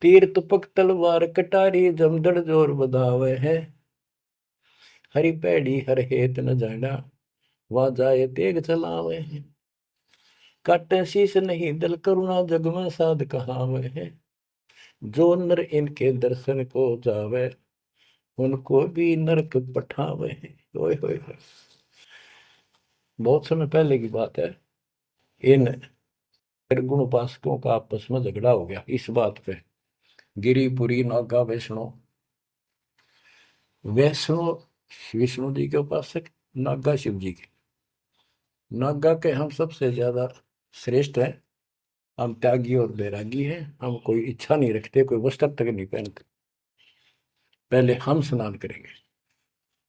तीर तुपक तलवार कटारी जमदड़ जोर बधावे है, हरी पैड़ी हर हेत न जाना, वहां जाए तेग चलावे है। काटे शीश नहीं दल करुणा जग में साध कहावे है, जो नर इनके दर्शन को जावे, उनको भी नरक पठावे है। ओए होए होए। बहुत समय पहले की बात है, इन निर्गुण उपासकों का आपस में झगड़ा हो गया इस बात पे। गिरिपुरी नागा वैष्णो, वैष्णो विष्णु जी के उपासक, नागा शिव जी के। नागा के हम सबसे ज्यादा श्रेष्ठ हैं, हम त्यागी और बैरागी हैं, हम कोई इच्छा नहीं रखते, कोई वस्त्र तक नहीं पहनते। पहले हम स्नान करेंगे।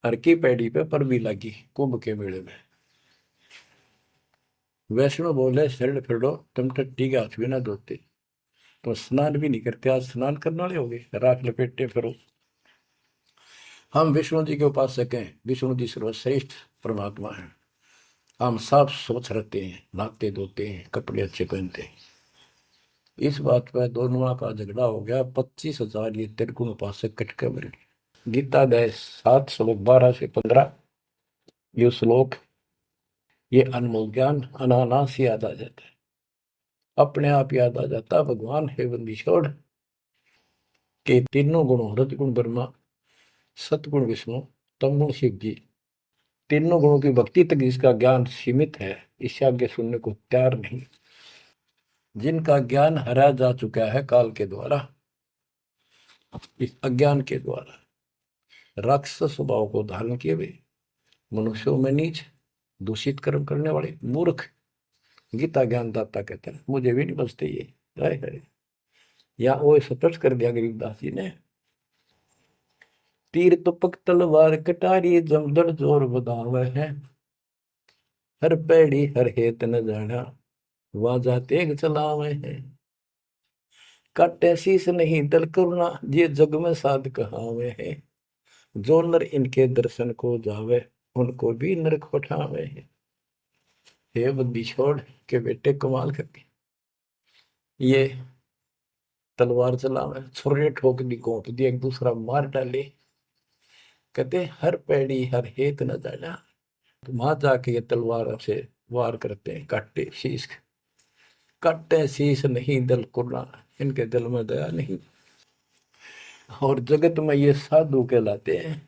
हर की पैड़ी पे पर भी लगी कुंभ के मेले में। वैष्णो बोले शरण फिरो, तुम टट्टी के हाथ भी ना धोते, तो स्नान भी नहीं करते, आज स्नान करने वाले हो गए, राख लपेटते फिरो। हम विष्णु जी के उपासक हैं, विष्णु जी सर्वश्रेष्ठ परमात्मा हैं। हम साफ स्वच्छ रहते हैं, नहाते धोते हैं, कपड़े अच्छे पहनते हैं। इस बात पर दोनों का झगड़ा हो गया। 25,000 ये त्रिगुण उपासक कटके मर गए। गीता अध्याय 7 श्लोक 12 से 15 ये श्लोक, ये अनमोल ज्ञान अनायास याद आ जाता है, अपने आप याद आ जाता। भगवान है बंदी छोड़ के तीनों गुणों रजगुण ब्रह्मा, सतगुण विष्णु, तमगुण शिव जी, तीनों गुणों की भक्ति तक जिसका ज्ञान सीमित है, इससे आगे सुनने को तैयार नहीं। जिनका ज्ञान हरा जा चुका है काल के द्वारा, इस अज्ञान के द्वारा, राक्षस स्वभाव को धारण किए हुए, मनुष्यों में नीच, दूषित कर्म करने वाले मूर्ख, गीता ज्ञानदाता कहते हैं, मुझे भी नहीं बचते ये। हाय हाय, या वो स्पष्ट कर दिया गरीबदास जी ने। तीर तुपक तलवार कटारी जमदड़ जोर बधावे है, हर पैड़ी हर हेत न जाना, वाजा तेग चलावे है। काटे शीस नहीं दल करुणा, ये जग में साध कहावे है, जो नर इनके दर्शन को जावे, उनको भी नरक पठावे है। हे बंदी छोड़ के बेटे कमाल करके ये तलवार चलावे, छुरे ठोक दी, घोंप दी, एक दूसरा मार डाले। कहते हर पैड़ी हर हेत न जाना, तो वहां जाके ये तलवार से वार करते हैं, काटे शीश, काटे शीश नहीं दल कुर्ना, इनके दिल में दया नहीं। और जगत में ये साधु कहलाते हैं,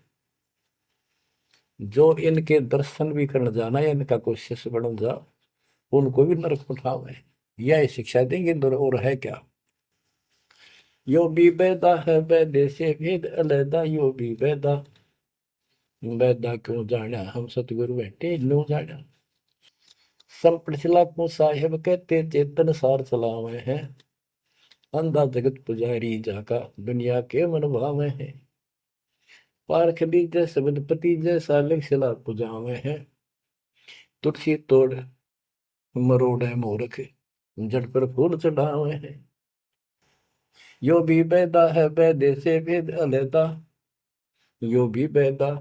जो इनके दर्शन भी करने जाना या इनका कोई शिष्य बन जा, उनको भी नरक उठावे। यह शिक्षा देंगे और है क्या। यो भी बैदा है बैदे से भेद अलैदा, यो भी बैदा, बैदा क्यों जाना हम सतगुरु बैठे नो जाना। संपड़िचला को साहेब कहते चेतन सार चलावे हैं, अंधा जगत पुजारी जाका दुनिया के मन भावे हैं। पारख दीजय सबदपति जैसा लिखला पुजावे हैं, तुलसी तोड़ मरोड़े मूर्ख, जड़ पर फूल चढ़ावे हैं। यो भी बैदा है बैदे से भेद अलैदा, यो भी बैदा,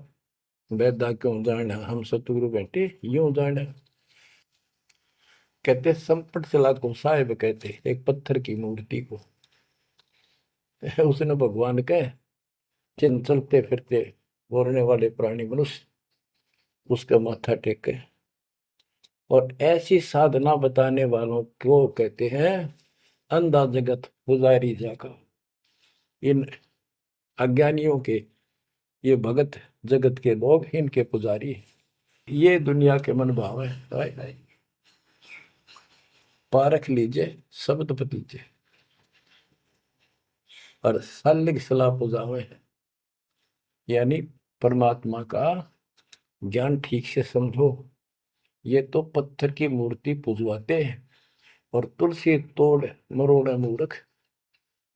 बैदा क्यों जाना हम सतगुरु बैठे यूं जाना। कहते संपट चला को साहेब कहते एक पत्थर की मूर्ति को, उसने भगवान कहे चिन्ह चलते फिरते बोलने वाले प्राणी मनुष्य, उसका माथा टेके। और ऐसी साधना बताने वालों को कहते हैं अंधा जगत पुजारी जाका। इन अज्ञानियों के, ये भगत जगत के लोग इनके पुजारी। ये दुनिया के मन भाव है। हाय हाय, पारख लीजिए शब्द पतीजे और सालिक सलाह पुजावे है। यानी परमात्मा का ज्ञान ठीक से समझो। ये तो पत्थर की मूर्ति पुजवाते हैं और तुलसी तोड़ मरोड़ा मूर्ख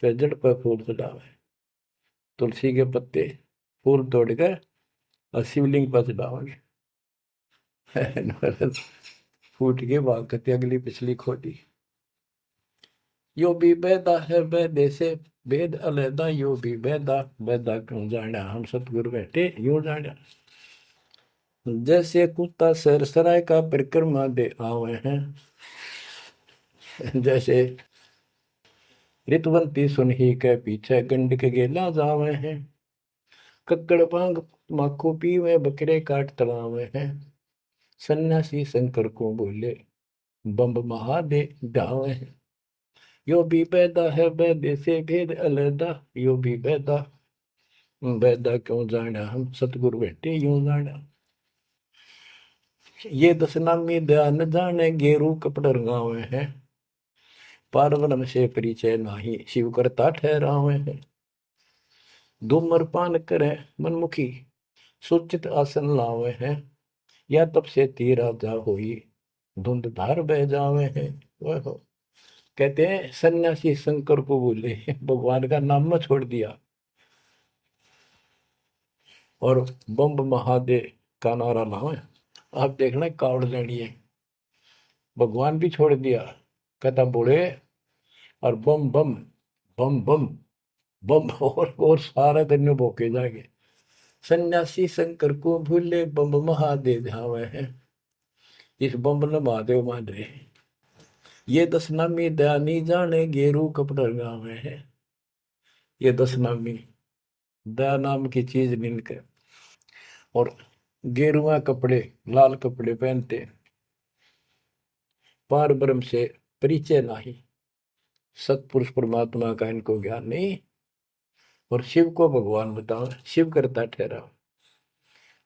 पे जड़ पर फूल चढ़ावे। तुलसी के पत्ते फूल तोड़कर और शिवलिंग पर चढ़ाओगे। फूट के बाल कते अगली पिछली खोटी। यो भी बेदा है बेदे से भेद अलैदा, यो भी बेदा बेदा क्यों जाना हम सतगुरु बैठे यूं जाना। जैसे कुत्ता सर सराय का परिक्रमा दे आवे हैं, जैसे ऋतवंती सुनही के पीछे गंड के गेला जावे हैं। कक्कड़ पांग माखो पीवे बकरे काट तलावे हैं। सन्यासी शंकर को बोले बम्ब महादे जावे हैं। यो भी बैदा है बैदे से भेद अलैदा, यो भी बैदा बैदा क्यों जाना हम सतगुरु बैठे यूं जाना। ये दशनामी ध्यान जाने गेरू कपड़ रंगावे हैं। पारवनम से परिचय नाही शिव करता ठहरावे हैं। धूम्रपान करे मनमुखी सुचित आसन लावे हैं। या तब से तीरा जा होई धुंध धार बह जावे हैं। वह कहते हैं सन्यासी शंकर को बोले भगवान का नाम में छोड़ दिया और बम्ब महादेव का नारा लावे। आप देखना कावड़ लेनी है, भगवान भी छोड़ दिया, कहता बोले और बम बम बम बम बम और सारा दिन भोके जाएंगे। सन्यासी शंकर को भूले बम महादेव झावे हैं। इस बम ने महादेव मान रहे। ये दशनामी दयानी जाने गेरू कपड़ा गावे है। ये दशनामी दया नाम की चीज मिलकर और गेरुआ कपड़े लाल कपड़े पहनते। पार ब्रह्म से परिचय नहीं, सतपुरुष परमात्मा का इनको ज्ञान नहीं और शिव को भगवान बताओ, शिव करता ठहरा।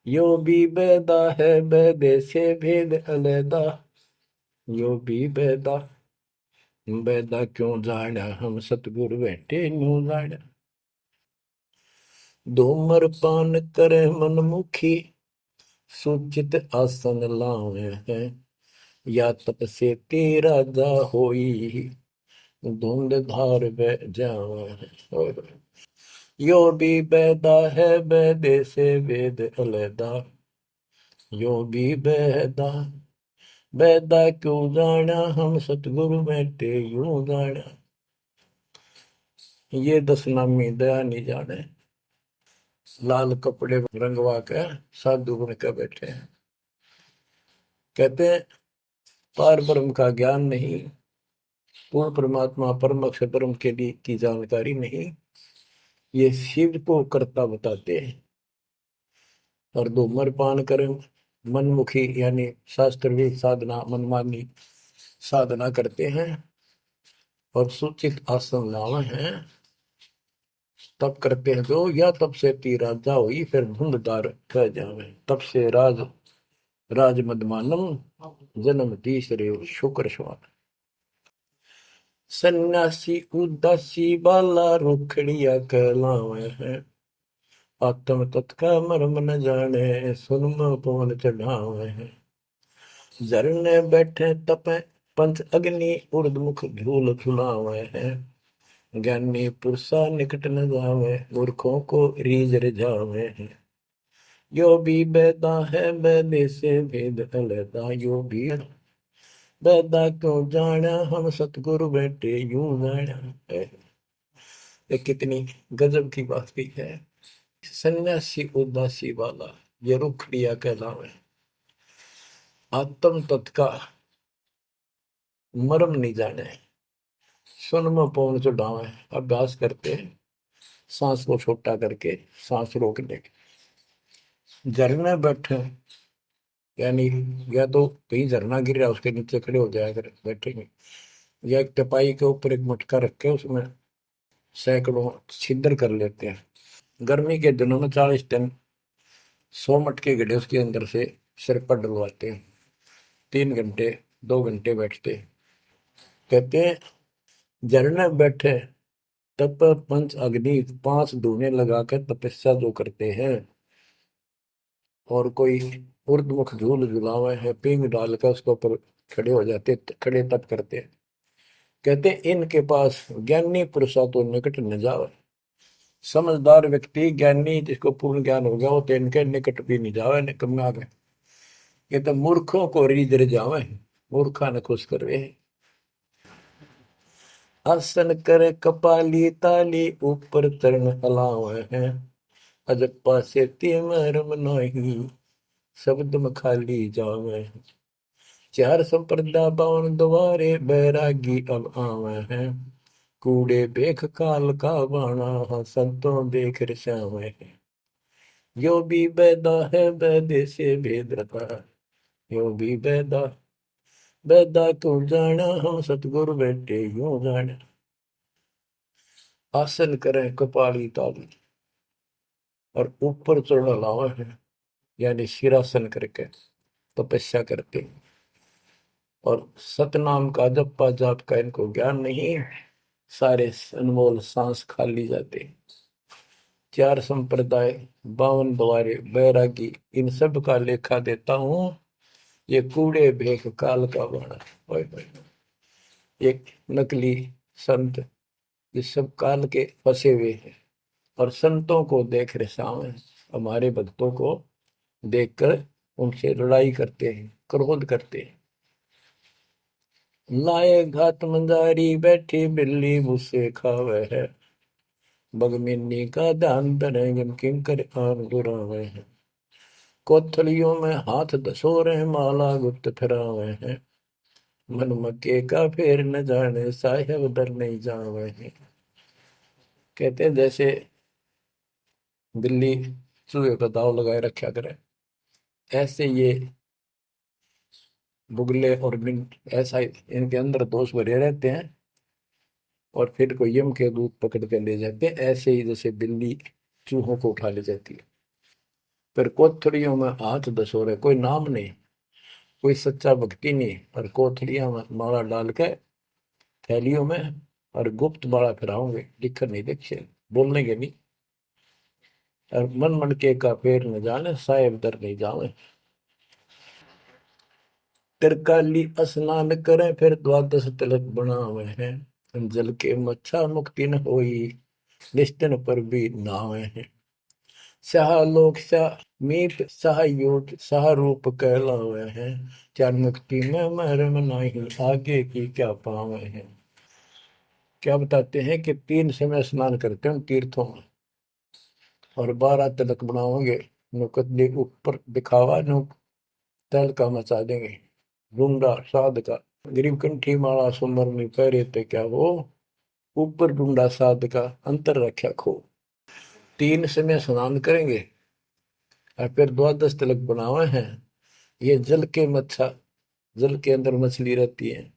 यो भी बेदा है बेदे से भेद अलैदा, यो भी बेदा बेदा क्यों जाना हम सतगुरु बैठे न्यू जाना। धूम्रपान करे मनमुखी सूचित आसन लावे हैं। या तप से तेरा जा होई धुंध धार बह जावे। यो भी बैदा है बैदे से वेद अलैदा, यो भी बैदा बैदा क्यों जाना हम सतगुरु बैठे यूं जाना। ये दशनामी दया नहीं जाने, लाल कपड़े रंगवा के साधु बन के बैठे हैं। कहते हैं पार ब्रह्म का ज्ञान नहीं, पूर्ण परमात्मा परम अक्षर ब्रह्म के लिए की जानकारी नहीं, ये शिव को करता बताते हैं। और धूम्रपान करें मनमुखी यानी शास्त्र साधना मनमानी साधना करते हैं और सूचित आसन लावे हैं। तब करते हैं जो या तब से तीरा जाओ फिर धुंधदार कह जावे। तब से राज मदमानम जन्म तीसरे शुक्र स्वान। सन्यासी उदासी बाला रुखड़िया कहलावे हैं। आत्म तत्का मर्म न जाने सुनम पवन चढ़ावे हैं। झरने बैठे तपे पंच अग्नि उर्दमुख झूल झुलावे हैं। ज्ञानी पुरुषा निकट न जावे मूर्खों को रीझ रिझावे हैं। यो भी बेदा है बेदे से भेद अलैदा, यो भी बेदा क्यों जाना हम सतगुरु बैठे यूं जाना। ये कितनी गजब की बात भी है। सन्यासी उदासी वाला ये रुखड़िया कहलावे। आत्म तत्का मर्म नहीं जाने सुन में पवन चढ़ावे। अभ्यास करते हैं सांस को छोटा करके सांस रोकने के। झरने बैठे यानी या तो कहीं झरना गिर रहा है उसके नीचे खड़े हो जाया कर बैठेंगे, या एक टपाई के ऊपर एक मटका रख के उसमें सैकड़ों छिद्र कर लेते हैं। गर्मी के दिनों में 40 दिन 100 मटके गड्ढे उसके अंदर से सिर पर डलवाते हैं। 3 घंटे 2 घंटे बैठते हैं। कहते हैं झरने बैठे तप पंच अग्नि 5 धूने लगाकर तपस्या जो करते हैं, और कोई उर्दमुख झूल झुलावे है पींग डालकर उसके ऊपर खड़े हो जाते, खड़े तप करते हैं। कहते हैं इनके पास ज्ञानी पुरुषा तो निकट न जावे। समझदार व्यक्ति ज्ञानी जिसको पूर्ण ज्ञान हो गया वो तो इनके निकट भी नहीं जावे, निकम्मे आ गए। ये तो मूर्खों को रीझ जावे, मूर्खा ने खुश करवे। आसन करे कपाली ताली ऊपर चरण हलावे हैं, अजप्पा से तिमरम नहीं शब्द में खाली जावे हैं। चार संप्रदा बावन द्वारे बैरागी अब आवे हैं, कूड़े बेख काल का बाणा संतों देख रसावे हैं। यो भी बैदा है बैदे से भेद रखा, यो भी बैदा बैदा क्यों जाना हम सतगुरु बैठे यूं जाना। आसन करें कपाली ताली और ऊपर चढ़ लावा है, यानी सिरासन करके तपस्या करते हैं। और सतनाम का जप्पा जाप का इनको ज्ञान नहीं है, सारे अनमोल सांस खाली जाते हैं। चार संप्रदाय 52 द्वारे बैरागी इन सब का लेखा देता हूं, ये कूड़े भेख काल का बाणा। एक नकली संत ये सब काल के फंसे हुए हैं, और संतों को देख रहे हमारे भक्तों को देखकर उनसे लड़ाई करते हैं, क्रोध करते हैं। लाए घात मंजारी बैठी बिल्ली मुझसे खावे है, बगमिनी का ध्यान धरे किंकर आन गुरावे हैं। कोथलियों में हाथ दसोरे माला गुप्त फिरावे हैं, मन मक्के का फेर न जाने साहेब दर नहीं जावे हैं। कहते हैं जैसे बिल्ली चूहे पर दाव लगाए रखा करे, ऐसे ये बुगले और बिन ऐसा इनके अंदर दोष भरे रहते हैं, और फिर को यम के दूत पकड़ कर ले जाते हैं। ऐसे ही जैसे बिल्ली चूहों को उठा ले जाती है। फिर कोथड़ियों में हाथ दसोरे, कोई नाम नहीं, कोई सच्चा भक्ति नहीं, और कोथड़ियां में माला डाल के थैलियों में और गुप्त माला फिराओगे, लिखकर नहीं देखे, बोलने के नहीं। और मन मन के का पेड़ न जाने साहेब दर नहीं जावे। तिरकाली स्नान करें फिर द्वादश तिलक बनावे हैं, जल के मच्छा मुक्ति न होई निश्चन पर भी नावे हैं। शाह लोक शाह मीत शाह योग शाह रूप कहलावे हैं, चार मुक्ति में मरम नहीं आगे की क्या पावे हैं। क्या बताते हैं कि 3 समय स्नान करते हैं तीर्थों में, और 12 तिलक बनाओगे, नुकदली ऊपर दिखावा नु तल का मचा देंगे, ढूंढा साध का गरीब कंठी माला सुमर में पहरे ते क्या हो, ऊपर ढूंढा साध का अंतर रख्या खो। 3 समय स्नान करेंगे और फिर द्वादश तिलक बनावे हैं। ये जल के मच्छा, जल के अंदर मछली रहती है,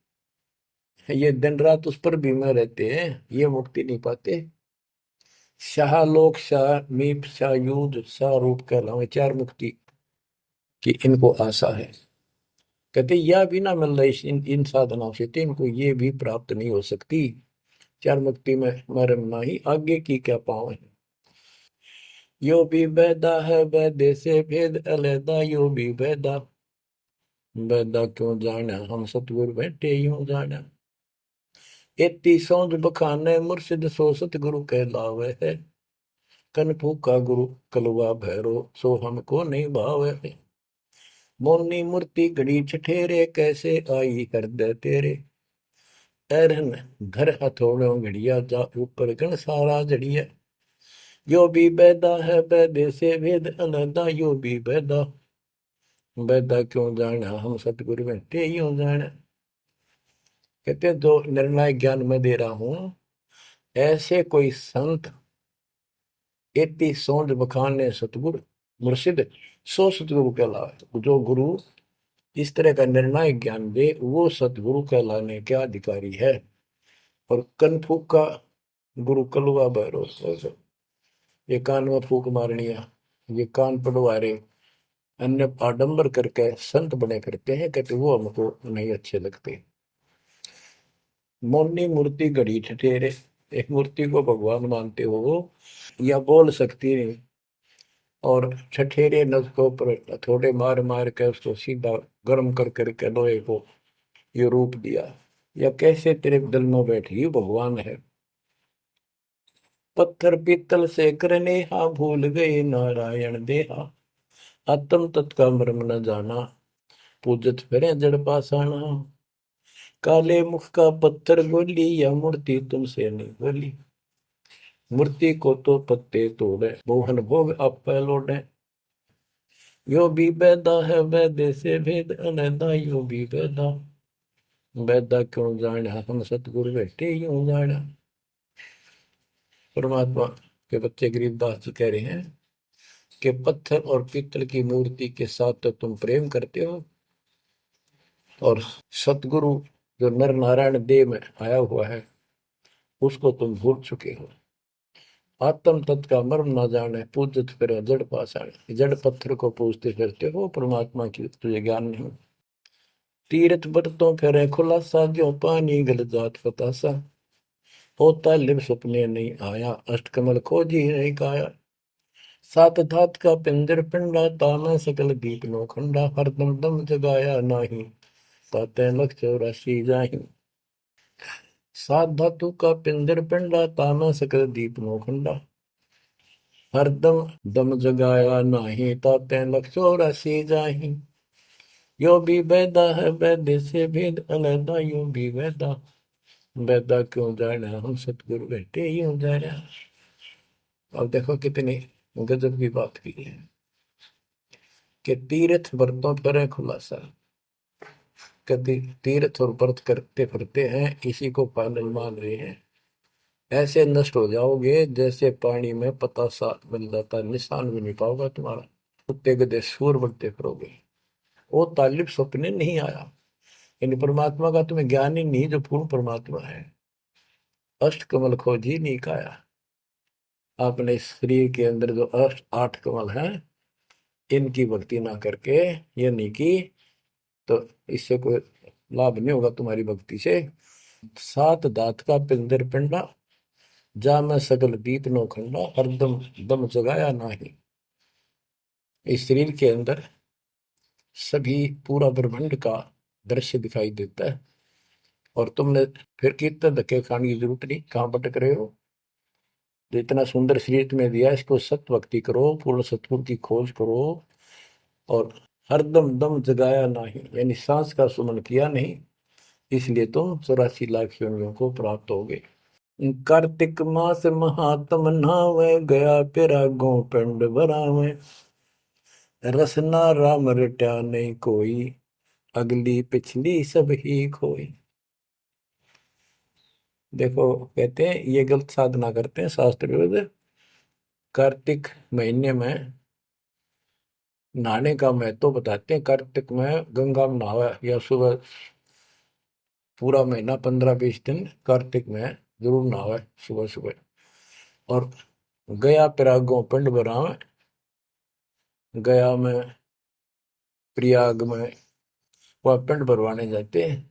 ये दिन रात उस पर बीमा रहते हैं, ये मुक्ति नहीं पाते। शाह लोक शाह मीप शाह युद्ध शाह रूप कहलावे, 4 मुक्ति की इनको आशा है। कहते यह भी ना मिल रही इन साधनाओं से, तो इनको ये भी प्राप्त नहीं हो सकती। 4 मुक्ति में मरम नाही आगे की क्या पावे। यो भी बैदा है बैदे से भेद अलैदा, यो भी बैदा बैदा क्यों जाना हम सतगुरु बैठे यूं जाना। एती सौंध बखाने मुर्शिद सो सतगुरु कहलावे है, कन फूका गुरु कलवा भैरो सो हमको नहीं भावे है। मोनी मूर्ति घड़ी छठेरे कैसे आई हृदय तेरे, एरन घर हथौड़ों घड़िया जा ऊपर गण सारा जड़िया। यो भी बैदा है बैदे से भेद अलैदा, यो भी बैदा बैदा क्यों जाना हम सतगुरु बैठे यूं जाना। कहते जो निर्णायक ज्ञान में दे रहा हूं, ऐसे कोई संत एती सोच बखाने सतगुरु मुर्शिद सो सतगुरु कहलावे। जो गुरु इस तरह का निर्णायक ज्ञान दे वो सतगुरु कहलाने के अधिकारी है। और कनफूक का गुरु कलुआ भैरो, ये कान में फूक मारनिया, ये कान पड़वा रहे, अन्य आडंबर करके संत बने करते हैं, कहते वो हमको नहीं अच्छे लगते। मौनी मूर्ति घड़ी ठठेरे, एक मूर्ति को भगवान मानते हो या बोल सकती नहीं, और ठठेरे न उसको ऊपर थोड़े मार मार के उसको सीधा गर्म कर करके लोहे को ये रूप दिया, या कैसे तेरे दिल में बैठी भगवान है। पत्थर पीतल से करने हा, भूल गए नारायण देहा, आत्म तत्का मर्म न जाना, पूजत फिरे जड़ पासाना। काले मुख का पत्थर बोली, या मूर्ति तुमसे नहीं बोली, मूर्ति को तो पत्ते तोड़े, मोहन भोग आप लौटे। यो भी बैदा है वैदे से भेद अनैदा, यो भी बैदा, बैदा क्यों जाना हम सतगुरु बैठे यूं जाना। परमात्मा के बच्चे गरीबदास जी कह रहे हैं कि पत्थर और पीतल की मूर्ति के साथ तो तुम प्रेम करते हो, और सतगुरु जो नर नारायण देव में आया हुआ है उसको तुम भूल चुके हो। आत्म तत् का मर्म ना जाने, पूजत फिर जड़ पाषाण, जड़ पत्थर को पूजते फिरते हो, परमात्मा की तुझे ज्ञान नहीं। तीर्थ बरतों फिरे खुलासा, जो पानी गल जात फतासा, होता लिव सपने नहीं आया, अष्टकमल खोजी नहीं काया। सात धात का पिंजर पिंडा, ताना सकल दीप नो खंडा, हरदम दम जगाया नाही, ताते लख 84 जाहि। सात धातु का पिंजर पिंडा, ताना सकल दीप नो खंडा, हरदम दम जगाया नाही, ताते लख 84 जाहि। यो भी वैदा है वैद्य से भेद अलैदा, यो भी वैदा, वैदा क्यों जाना हम सतगुरु बैठे यूं जाना। अब देखो कितनी गजब की बात की है कि तीर्थ व्रतों पर खुलासा, कभी तीर्थ और व्रत करते फिरते हैं, इसी को पालन मान रहे हैं। ऐसे नष्ट हो जाओगे जैसे पानी में पतासा बन जाता, निशान भी नहीं पाओगे तुम्हारा, कुत्ते गधे सूर बनते फिरोगे। वो तालिब सपने नहीं आया, यानी परमात्मा का तुम्हें ज्ञान ही नहीं जो पूर्ण परमात्मा है। अष्ट कमल खोजी नहीं काया, अपने शरीर के अंदर जो अष्ट 8 कमल हैं इनकी भक्ति ना करके ये नहीं की तो इससे कोई लाभ नहीं होगा तुम्हारी भक्ति से। सात दात का पिंदर पिंडा, जा मैं सकल दीप नो खंडा, हरदम दम जगाया नाही। इस शरीर के अंदर सभी पूरा ब्रह्मांड का दृश्य दिखाई देता है, और तुमने फिर कितने धक्के खाने की जरूरत नहीं, कहाँ भटक रहे हो। जो इतना सुंदर शरीर तुम्हें दिया इसको सत भक्ति करो, पूर्ण सतगुरु की खोज करो, और हरदम दम जगाया नहीं, यानी सांस का सुमन किया नहीं, इसलिए तुम 84 लाख योनियों को प्राप्त हो गए। कार्तिक मास महात्म नहावे, गया पिरागो पिंड भरावे, रसना राम रट्या नहीं कोई, अगली पिछली सब ही खोई। देखो कहते हैं ये गलत साधना करते हैं शास्त्र विरुद्ध। कार्तिक महीने में नहाने का महत्व बताते हैं। कार्तिक में गंगा में नहावा, या सुबह पूरा महीना 15-20 दिन कार्तिक में जरूर नहावा सुबह सुबह। और गया प्रयागों पिंड भरावे, गया में प्रयाग में वह पिंड भरवाने जाते हैं।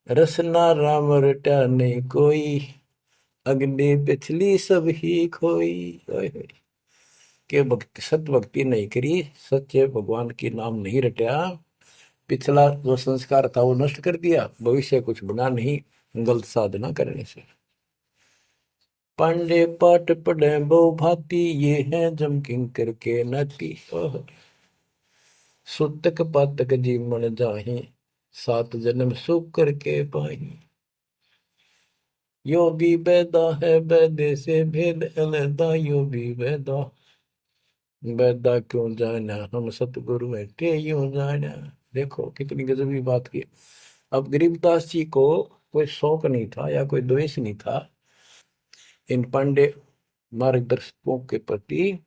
रसना राम रटा नहीं कोई, अग्नि पिछली सब ही खोई। के भक्ति सत भक्ति नहीं करी, सच्चे भगवान की नाम नहीं रटा, पिछला जो संस्कार था वो नष्ट कर दिया, भविष्य कुछ बना नहीं गलत साधना करने से। पांडे पाठ पढ़े बहु भांति, ये है जम किंकर के नाती। सुतक पातक जीवन जाहि, 7 जन्म सुख करके पाही। यो भी बैदा है बैदे से भेद अलैदा, यो भी बैदा, बैदा क्यों जाना हम सतगुरु बैठे यूं जाना। देखो कितनी गजबी बात की। अब गरीबदास जी को कोई शौक नहीं था या कोई द्वेष नहीं था इन पांडे मार्गदर्शकों के प्रति,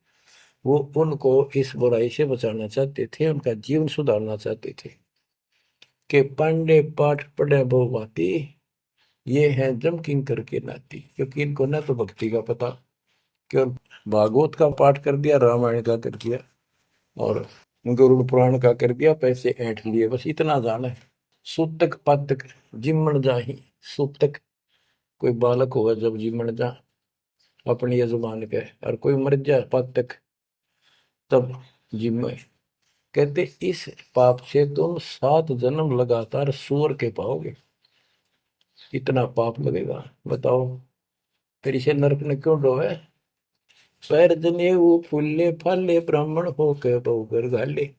वो उनको इस बुराई से बचाना चाहते थे, उनका जीवन सुधारना चाहते थे। कि पांडे पाठ पढ़े बहुभांति, ये है जम किंकर के नाती। क्योंकि इनको ना तो भक्ति का पता, क्यों भागवत का पाठ कर दिया, रामायण का कर दिया, और गरुड़ पुराण का कर दिया, पैसे ऐंठ लिए, बस इतना जाना है। सूतक पातक जिमण जाही। सूतक कोई बालक होगा जब जिमण जा अपने यजमान के, और कोई मर जाए पातक तब जिम्मे। कहते इस पाप से तुम 7 जन्म लगातार सूअर के पाओगे। इतना पाप लगेगा, बताओ। फिर इसे नरक ने क्यों डोवे? पैर जने वो फूले फाले ब्राह्मण हो के बहुगर घाले।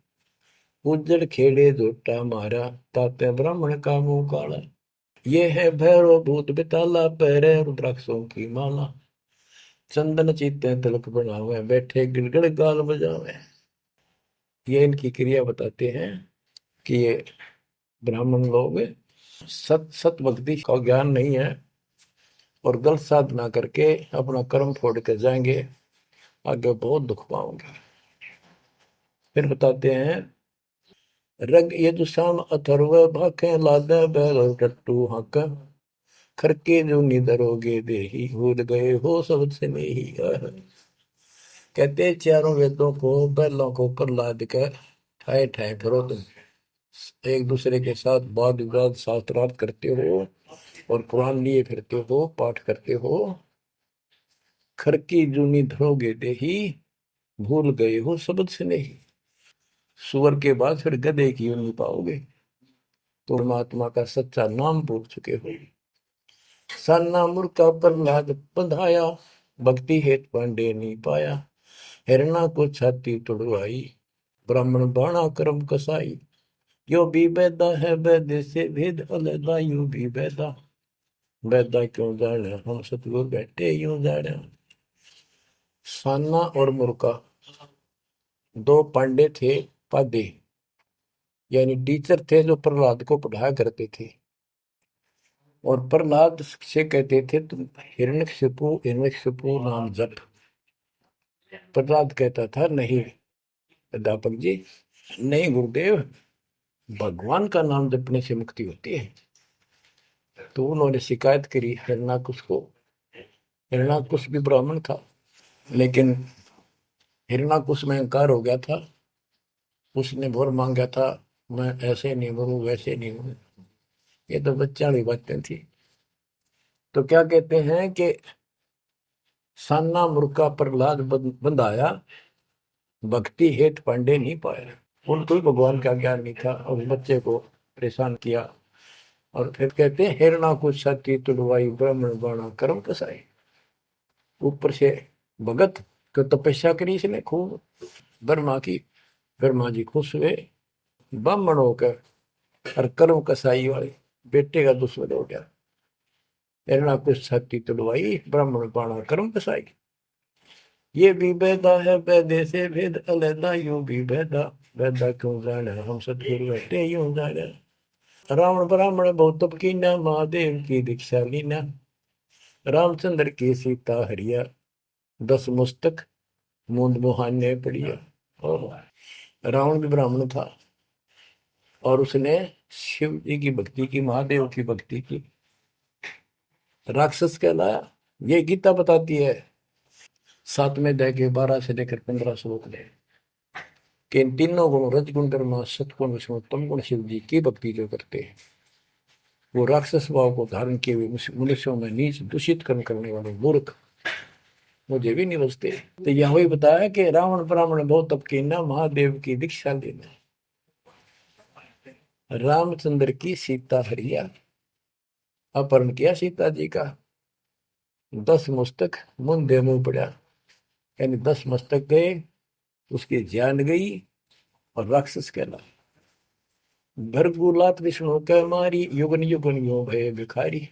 उज्जड़ खेड़े झोटा मारा, ताते ब्राह्मण का मुंह काला। ये है भैरव भूत बिताला, पैरे रुद्राक्षों की माला। चंदन चीते तिलक बनावे, बैठे गिड़गड़ गाल बजावे। ये इनकी क्रिया बताते हैं कि ये ब्राह्मण लोग सत सत भक्ति का ज्ञान नहीं है, और गलत साधना करके अपना कर्म फोड़ के जाएंगे, आगे बहुत दुख पाओगे। फिर बताते हैं, रग यजुषाम अथर्व भाखे लादे बैल टट्टू हक। खरके जो निधरोगे देही, भूल गए हो सबसे नहीं। कहते चारों वेदों को बैलों को ऊपर लाद कर ठाए ठाए फिरो तुम, एक दूसरे के साथ वाद विवाद शास्त्रार्थ करते हो, और कुरान लिए फिरते हो, पाठ करते हो। खरकी जूनी धरोगे देही, भूल गए हो शब्द से नहीं। सुअर के बाद फिर गधे की यूं पाओगे, तो परमात्मा का सच्चा नाम भूल चुके हो। साना मुर्का प्रहलाद बंधाया, भक्ति हेत पांडे नहीं पाया। हिरणा को छाती तुड़वाई, ब्राह्मण बाणा कर्म कसाई। यो भी बैदा है बैदे से भेद अलैदा, यूं भी बैदा। बैदा क्यों जाने, हम सतगुरु बैठे यूं जाने। साना और मुर्का 2 पांडे थे, पादे यानी टीचर थे, जो प्रहलाद को पढ़ाया करते थे। और प्रहलाद से कहते थे तुम हिरण्यकशिपु नाम जप। प्रहलाद कहता था नहीं अध्यापक जी, नहीं गुरुदेव, भगवान का नाम जपने से मुक्ति होती है। तो उन्होंने शिकायत करी हिरण्याकुश को। हिरण्याकुश भी ब्राह्मण था, लेकिन हिरण्याकुश में अहंकार हो गया था। उसने भोर मांगा था, मैं ऐसे नहीं मरूं, वैसे नहीं मरूं। ये तो बच्चा वाली बातें थी। तो क्या कहते हैं कि साना मुर्का प्रहलाद बंधाया, भक्ति हेत पांडे नहीं पाया। उनको ही भगवान का ज्ञान नहीं था, और बच्चे को परेशान किया। और फिर कहते हैं, हिरणा को छाती तुड़वाई, ब्राह्मण बाणा कर्म कसाई। ऊपर से भगत को तपस्या करी इसने खूब ब्रह्मा की। ब्रह्मा जी खुश हुए, ब्राह्मण होकर, और कर्म कसाई वाले बेटे का दुश्मन हो गया। हिरणा को छाती तुड़वाई, ब्राह्मण बाणा कर्म कसाई। ये भी बैदा है बैदे से भेद अलैदा, यूं भी बैदा। बैदा क्यों जाने, हम सतगुरु बैठे यूं जाने। रावण ब्राह्मण बहुत तप कीना, महादेव की दीक्षा लीना। रामचंद्र की सीता हरिया, 10 मुस्तक मूंद मुहाने पड़िया। और रावण भी ब्राह्मण था, और उसने शिव जी की भक्ति की, महादेव की भक्ति की। राक्षस कहलाया। ये गीता बताती है 7वें अध्याय के 12 से लेकर 15 श्लोक में, कि इन तीनों गुणों रजगुण ब्रह्मा सतगुण विष्णु तम गुण शिव जी की भक्ति जो करते हैं, वो राक्षस भाव को धारण किए हुए मनुष्यों में नीच दूषित कर्म करने वाले मूर्ख मुझे भी नहीं बचते। तो यह वही बताया कि रावण ब्राह्मण बहुत तप कीना, महादेव की दीक्षा लेना। रामचंद्र की सीता हरिया, अपहरण किया सीता जी का। 10 मस्तक मुंदे मुंह पड़ा, यानी 10 मस्तक गए, उसकी जान गई, और राक्षस कहला। भरगुलात विष्णु कह मारी, युगन युगन यो भय भिखारी।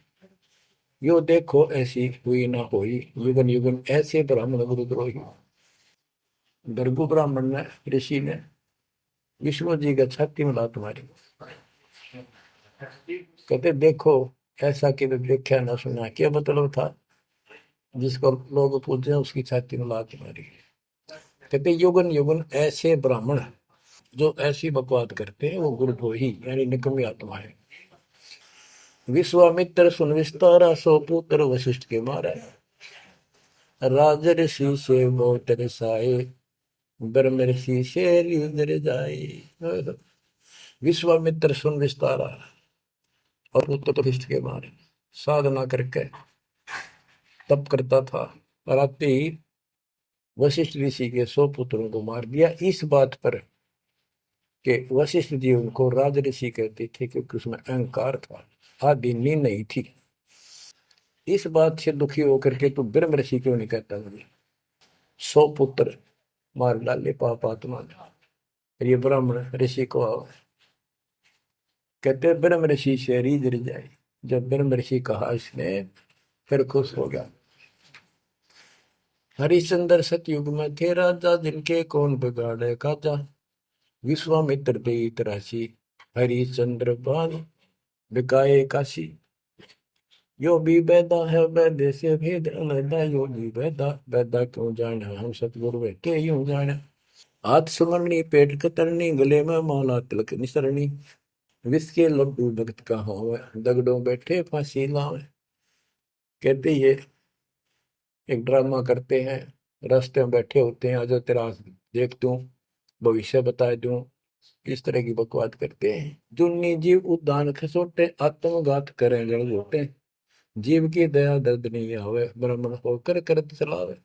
यो देखो ऐसी हुई ना होई, युगन युगन ऐसे ब्राह्मण गुरुद्रोही। भृगु ब्राह्मण ने, ऋषि ने विष्णु जी का छाती में लात मारी। कहते देखो ऐसा कि देखा ना सुना, क्या मतलब था? जिसको लोग पूछे उसकी छाती में लात मारी। कहते युगन युगन ऐसे ब्राह्मण जो ऐसी बकवाद करते हैं वो गुरुद्रोही यानी निकम्मी आत्मा है। विश्वामित्र सुन विस्तारा, सो पुत्र वशिष्ठ के मारा। राज ऋषि से बहुत रसाए, ब्रह्म ऋषि से लीदर जाए। विश्वामित्र सुन विस्तारा और पुत्र वशिष्ठ के मारे। साधना करके तप करता था, रात ही वशिष्ठ ऋषि के 100 पुत्रों को मार दिया। इस बात पर कि वशिष्ठ जी उनको राज ऋषि कहते थे क्योंकि उसमें अहंकार था, आदि नींद नहीं थी। इस बात से दुखी होकर के तू ब्रह्म ऋषि क्यों नहीं कहता मुझे? 100 पुत्र मार डाले पाप आत्मा ने। ये ब्राह्मण ऋषि को कहते ब्रह्म ऋषि से रीझ जाए। जब ब्रह्म ऋषि कहा इसने फिर खुश हो गया। हरिश्चंद्र सतयुग में थे राजा, जिनके कौन बिगाड़े काजा। विश्वामित्र दे तराशी, हरिश्चंद्र बाण बिकाए काशी। यो भी बैदा है वैद्य से भेद अलैदा, यो भी बैदा बैदा क्यों जाने, हम सतगुरु बैठे यूं जाने। हाथ सुमरनी पेट कतरनी, गले में माला तिलक निसरनी। विष के लड्डू भगत का होवे, दगड़ों बैठे फांसी लावे। कहते ये एक ड्रामा करते हैं, रास्ते में बैठे होते हैं, आजो तेरा देख दूं, भविष्य बता दूं, इस तरह की बकवाद करते हैं। जुन्नी जीव उद्दान खसोटे, आत्मघात करें जड़ जोटे। जीव की दया दर्द नहीं आवे, ब्राह्मण होकर करत चलावे।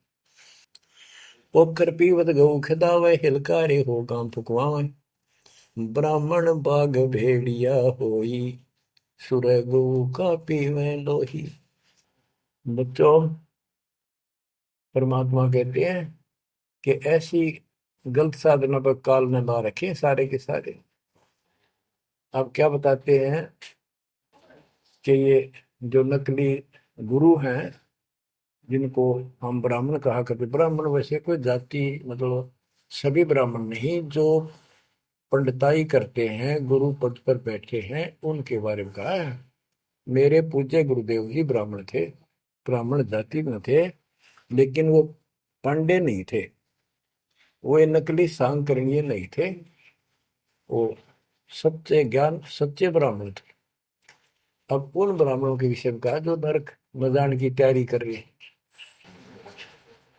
पोखर पीवत गऊ खिदावे, हिलकारे हो गांव फुकवावे। ब्राह्मण बाग भेड़िया होई, सुर गऊ का पीवे लोही। बच्चों, परमात्मा कहते हैं कि ऐसी गलत साधना पर काल ने ला रखे सारे के सारे। अब क्या बताते हैं कि ये जो नकली गुरु हैं, जिनको हम ब्राह्मण कहा करते, ब्राह्मण वैसे कोई जाति मतलब सभी ब्राह्मण नहीं, जो पंडिताई करते हैं, गुरु पद पर बैठे हैं, उनके बारे में कहा है। मेरे पूज्य गुरुदेव ही ब्राह्मण थे, ब्राह्मण जाति में थे, लेकिन वो पांडे नहीं थे, वो ये नकली सांकरणीय नहीं थे, वो सच्चे ज्ञान सच्चे ब्राह्मण थे। अब उन ब्राह्मणों के विषय में कहा जो नरक में जाने की तैयारी कर रहे हैं।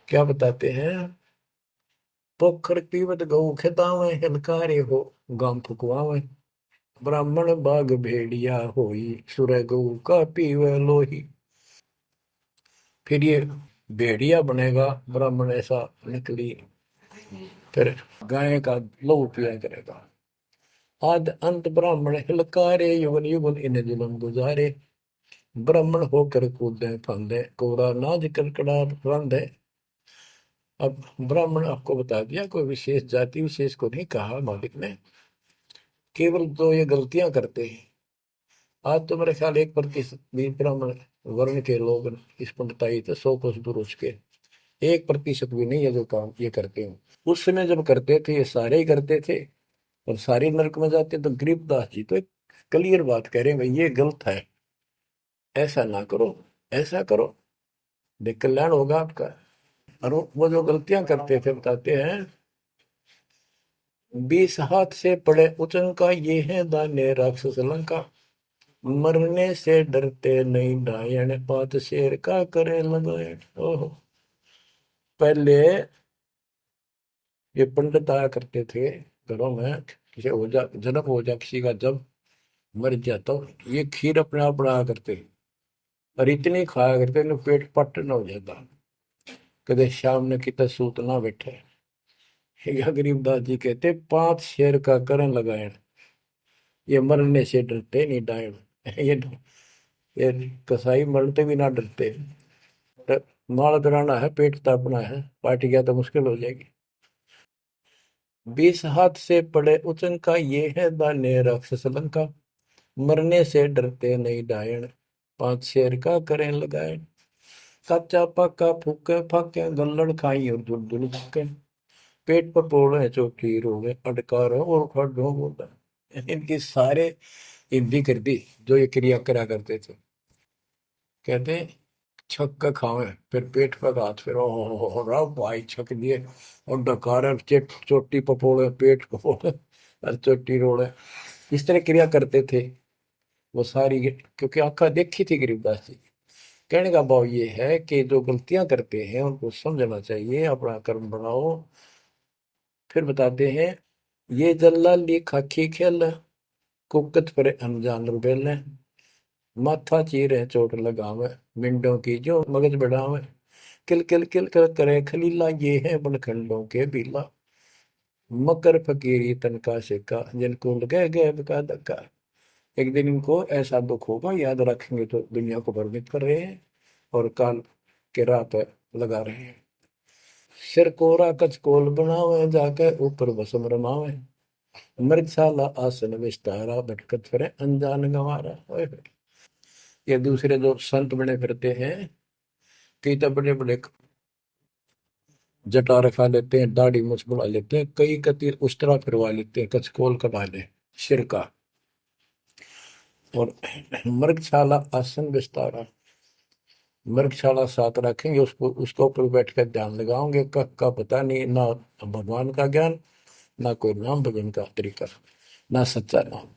क्या बताते हैं? पोखर पीवत गऊ खेतावे, हिलकारे हो गांव फुकवावे। ब्राह्मण बाग भेड़िया होई, सुर गऊ का पीवे लोही। फिर ये भेड़िया बनेगा ब्राह्मण, ऐसा निकली, फिर गाय का लहू पिया करेगा। आद अंत ब्राह्मण हिलकारे, युगन युगन इन जुलम गुजारे। ब्राह्मण होकर कूदे फंदे, कोरा नाज कड़कड़ा रंधे। अब ब्राह्मण आपको बता दिया, कोई विशेष जाति विशेष को नहीं कहा मालिक ने, केवल तो ये गलतियां करते हैं। आज तो मेरे ख्याल 1% भी ब्राह्मण वर्ण के लोग इस पंडिताई से 100 कोस दूर उठ के 1% भी नहीं है जो काम ये करते हैं। उस समय जब करते थे ये सारे ही करते थे और सारे नरक में जाते। तो गरीबदास जी तो एक क्लियर बात कह रहे हैं, भाई ये गलत है, ऐसा ना करो, ऐसा करो, देख कल्याण होगा आपका। और वो जो गलतियां करते थे बताते हैं, 20 हाथ से पड़े उचंका, ये है दान्य राक्षस लंका। मरने से डरते नहीं डायन, पात शेर का करे लगायन। ओहो, पहले ये पंडित आया करते थे घरों में, किसी हो जा जन्म हो जा किसी का, जब मर गया तो ये खीर अपने आप बनाया करते और इतनी खाया करते न पेट पट न हो जाता, कदे शाम ने कितना सूत ना बैठे। या गरीबदास जी कहते 5 शेर का करण लगाए, ये मरने से डरते नहीं डायन। ये ये कसाई मरते भी ना डरते। माल कराना है, पेट तापना है, पार्टी गया तो मुश्किल हो जाएगी। 20 हाथ से पड़े उचंका, ये है दान्य राक्षस लंका। मरने से डरते नहीं डायन, 5 शेर का करें लगाए। कच्चा पक्का फूके फाके, गल्लड़ खाई और धुल धुल फूके। पेट पर पोड़े चोटी रोगे, अटकार और खड़ो बोला। इनकी सारे हिंदी कर दी जो ये क्रिया करा करते थे। कहते छक के खावे, फिर पेट पे हाथ, फिर ओ रहा भाई छक दिए, और डकार और चोटी पपोड़े, पेट पपोड़े और चोटी रोड़े, इस तरह क्रिया करते थे वो सारी, क्योंकि आंखा देखी थी गरीबदास जी। कहने का भाव ये है कि जो गलतियां करते हैं उनको समझना चाहिए, अपना कर्म बनाओ। फिर बताते हैं, ये जल्लाली खाकी खेल, कुकत पर अनजान रुबेल, माथा चीरे चोट लगावे, मिंडों की जो मगज बढ़ावे, किल किल किल कर करे खलीला, ये है बनखंडों के बीला, मकर फकीरी तनका सिक्का, जिनको लगे गए का धक्का। एक दिन इनको ऐसा दुख होगा, याद रखेंगे तो दुनिया को भ्रमित कर रहे हैं और काल के राह पे लगा रहे हैं। सिर कोरा कचकोल बनावे, जाके ऊपर भस्म रमावे, मृगशाला आसन विस्तारा, भटकत फिरे अनजान गंवारा। ओए होए। ये दूसरे जो संत बने फिरते हैं, कई तो बड़े बड़े जटा रखा लेते हैं, दाढ़ी मूछ बढ़ा लेते हैं, कई कति उस्तरा फिरवा लेते हैं, कचकोल कटा ले सिर का, और मृगशाला आसन विस्तारा, मृगशाला साथ रखेंगे, उसको उसके ऊपर बैठ कर ध्यान लगाओगे, कख का पता नहीं, ना भगवान का ज्ञान, ना कोई नाम भजन का तरीका, ना सच्चा नाम।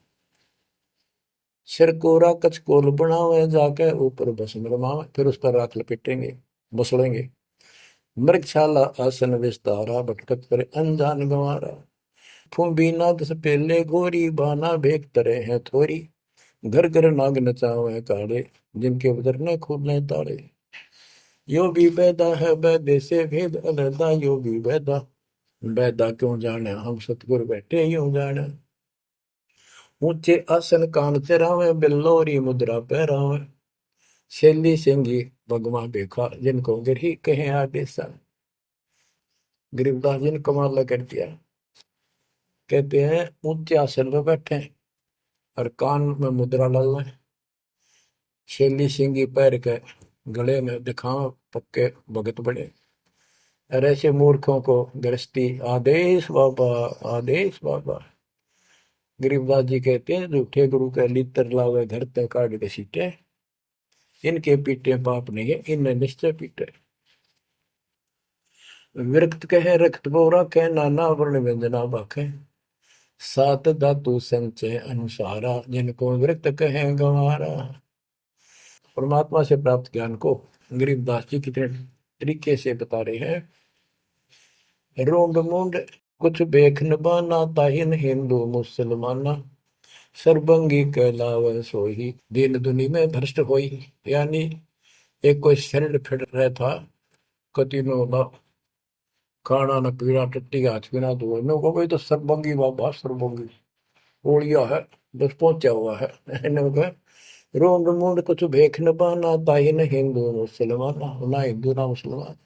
सिर कोरा कचकोल बनावे, जाके ऊपर भस्म रमावे, फिर उस पर राख लपेटेंगे, बसड़ेंगे। मृगशाला आसन विस्तारा, भटकत पर अनजान गंवारा, फूंबी नाद से पहले गोरी, बाना भेक तरे हैं थोरी, घर घर नाग नचावे काड़े, जिनके उधर न खुले ताड़े। यो भी बैदा है बैदे से भेद अलहदा, यो भी बैदा, बैदा क्यों जाने हम सतगुर बैठे यूं जाने। ऊंचे आसन कान चरावे, बिल्लोरी मुद्रा पहरावे, शैली सिंगी भगवा देखा, जिनको गिरी कहे आदेशा। गरीबदास जी ने कमाल कर दिया, कहते हैं ऊंचे आसन पर बैठे और कान में मुद्रा डालना, शैली सिंगी पैर के गले में दिखाओ, पक्के भगत बड़े, और ऐसे मूर्खों को गृहस्थी आदेश बाबा, आदेश बाबा। गरीबदास जी कहते हैं, झूठे गुरु के लितर लावे, घर ते काट के सीटे, इनके पीटे पाप नहीं है, इन्हें निश्चय पीटे। विरक्त कहे रक्त बोरा कहे, नाना वर्ण व्यंजना बाखे, सात धातु संचय अनुसारा, जिनको विरक्त कहे गंवारा। परमात्मा से प्राप्त ज्ञान को गरीबदास जी कितने तरीके से बता रहे हैं। रोंड मुंड कुछ बेख न बाना, ताहिन हिंदू मुसलमाना, सरबंगी कहलावे सोही, दीन दुनी में भ्रष्ट होई। यानी एक कोई शरीर फिर रहा था, कति नो ना खाना न पीना, टट्टी हाथ पीना, तो नो को भाई तो सरबंगी बाबा, सरबंगी ओलिया है, बस पहुंचा हुआ है। इन्हों का रोंड मुंड कुछ भेख न बाना, ताहिन हिंदू मुसलमाना, ना हिंदू ना मुसलमान,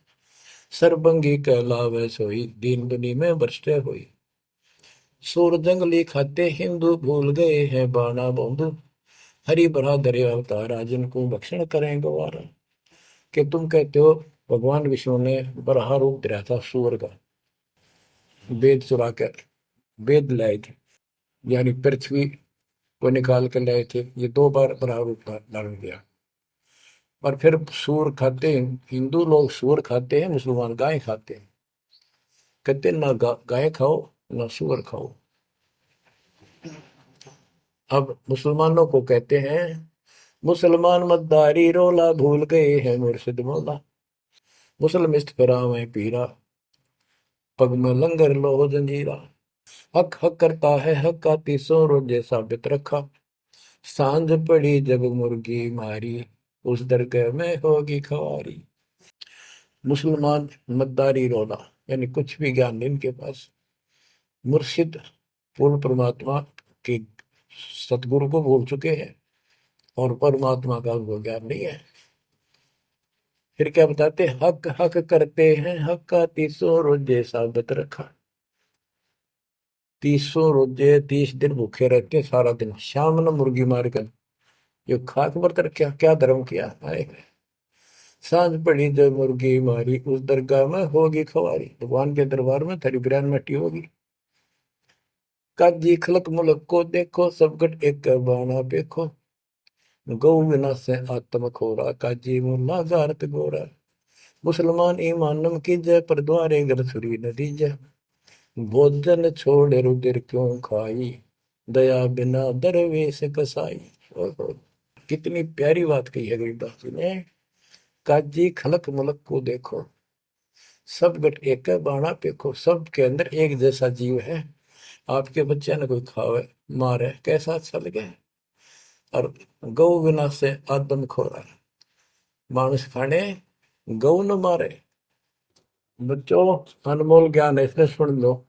सरबंगी कहलावे सोई, दीन दुनी में भ्रष्ट हुई। सूर जंगली खाते हिंदू, भूल गए हैं बाणा बंधु, हरि भरा दरिया अवतारा, जिनको भक्षण करें गवारा। कि तुम कहते हो भगवान विष्णु ने बराह रूप धरा था सूर का, वेद चुरा कर वेद लाए थे, यानी पृथ्वी को निकाल कर लाए थे, ये दो बार बराह रूप धारण किया। और फिर सूर खाते हैं हिंदू लोग, सूर खाते हैं, मुसलमान गाय खाते हैं। कहते हैं, ना गाय खाओ ना सूअर खाओ। अब मुसलमानों को कहते हैं, मुसलमान मद्दारी रोला, भूल गए हैं मुर्शिद मौला, मुसलमिस्त फिरावे पीरा, पग में लंगर लो जंजीरा। हक हक करता है हक का, तीसों रोजे साबित रखा, सांझ पड़ी जब मुर्गी मारी, उस दरगाह में होगी खवारी। मुसलमान मद्दारी रोला, यानी कुछ भी ज्ञान नहीं इनके पास। मुर्शिद पूर्ण परमात्मा के सतगुरु को भूल चुके हैं, और परमात्मा का उनको ज्ञान नहीं है। फिर क्या बताते, हक हक करते हैं हक का, तीसों रोजे साबित रखा। तीसों रोजे 30 दिन भूखे रहते हैं, सारा दिन, शाम न मुर्गी मार कर जो खाक व्रत रखा, क्या धर्म किया है। सांझ पड़ी जो मुर्गी मारी, उस दरगाह में होगी खवारी, भगवान के दरबार में तेरी बिरान मट्टी होगी। काजी खलक मुलक को देखो, सब गट एक बाना देखो, गौ बिना से आत्म खोरा, काजी मुल्ला गारत गोरा। मुसलमान ईमानम की जय, पर द्वारे घर सुरी नदी जय। भोजन छोड़ रुधिर क्यों खाई, दया बिना दरवेश कसाई। ओहो, कितनी प्यारी बात कही है गरीबदास जी ने। काजी खलक मुलक को देखो, सब गट एक बाणा पेखो। सब के अंदर एक जैसा जीव है। आपके बच्चे ने कोई खावे मारे कैसा अच्छा लगे। और गौ बिना से आदम खोरा, मानुष खाने गौ न मारे। बच्चों, अनमोल ज्ञान है, इसमें सुन लो।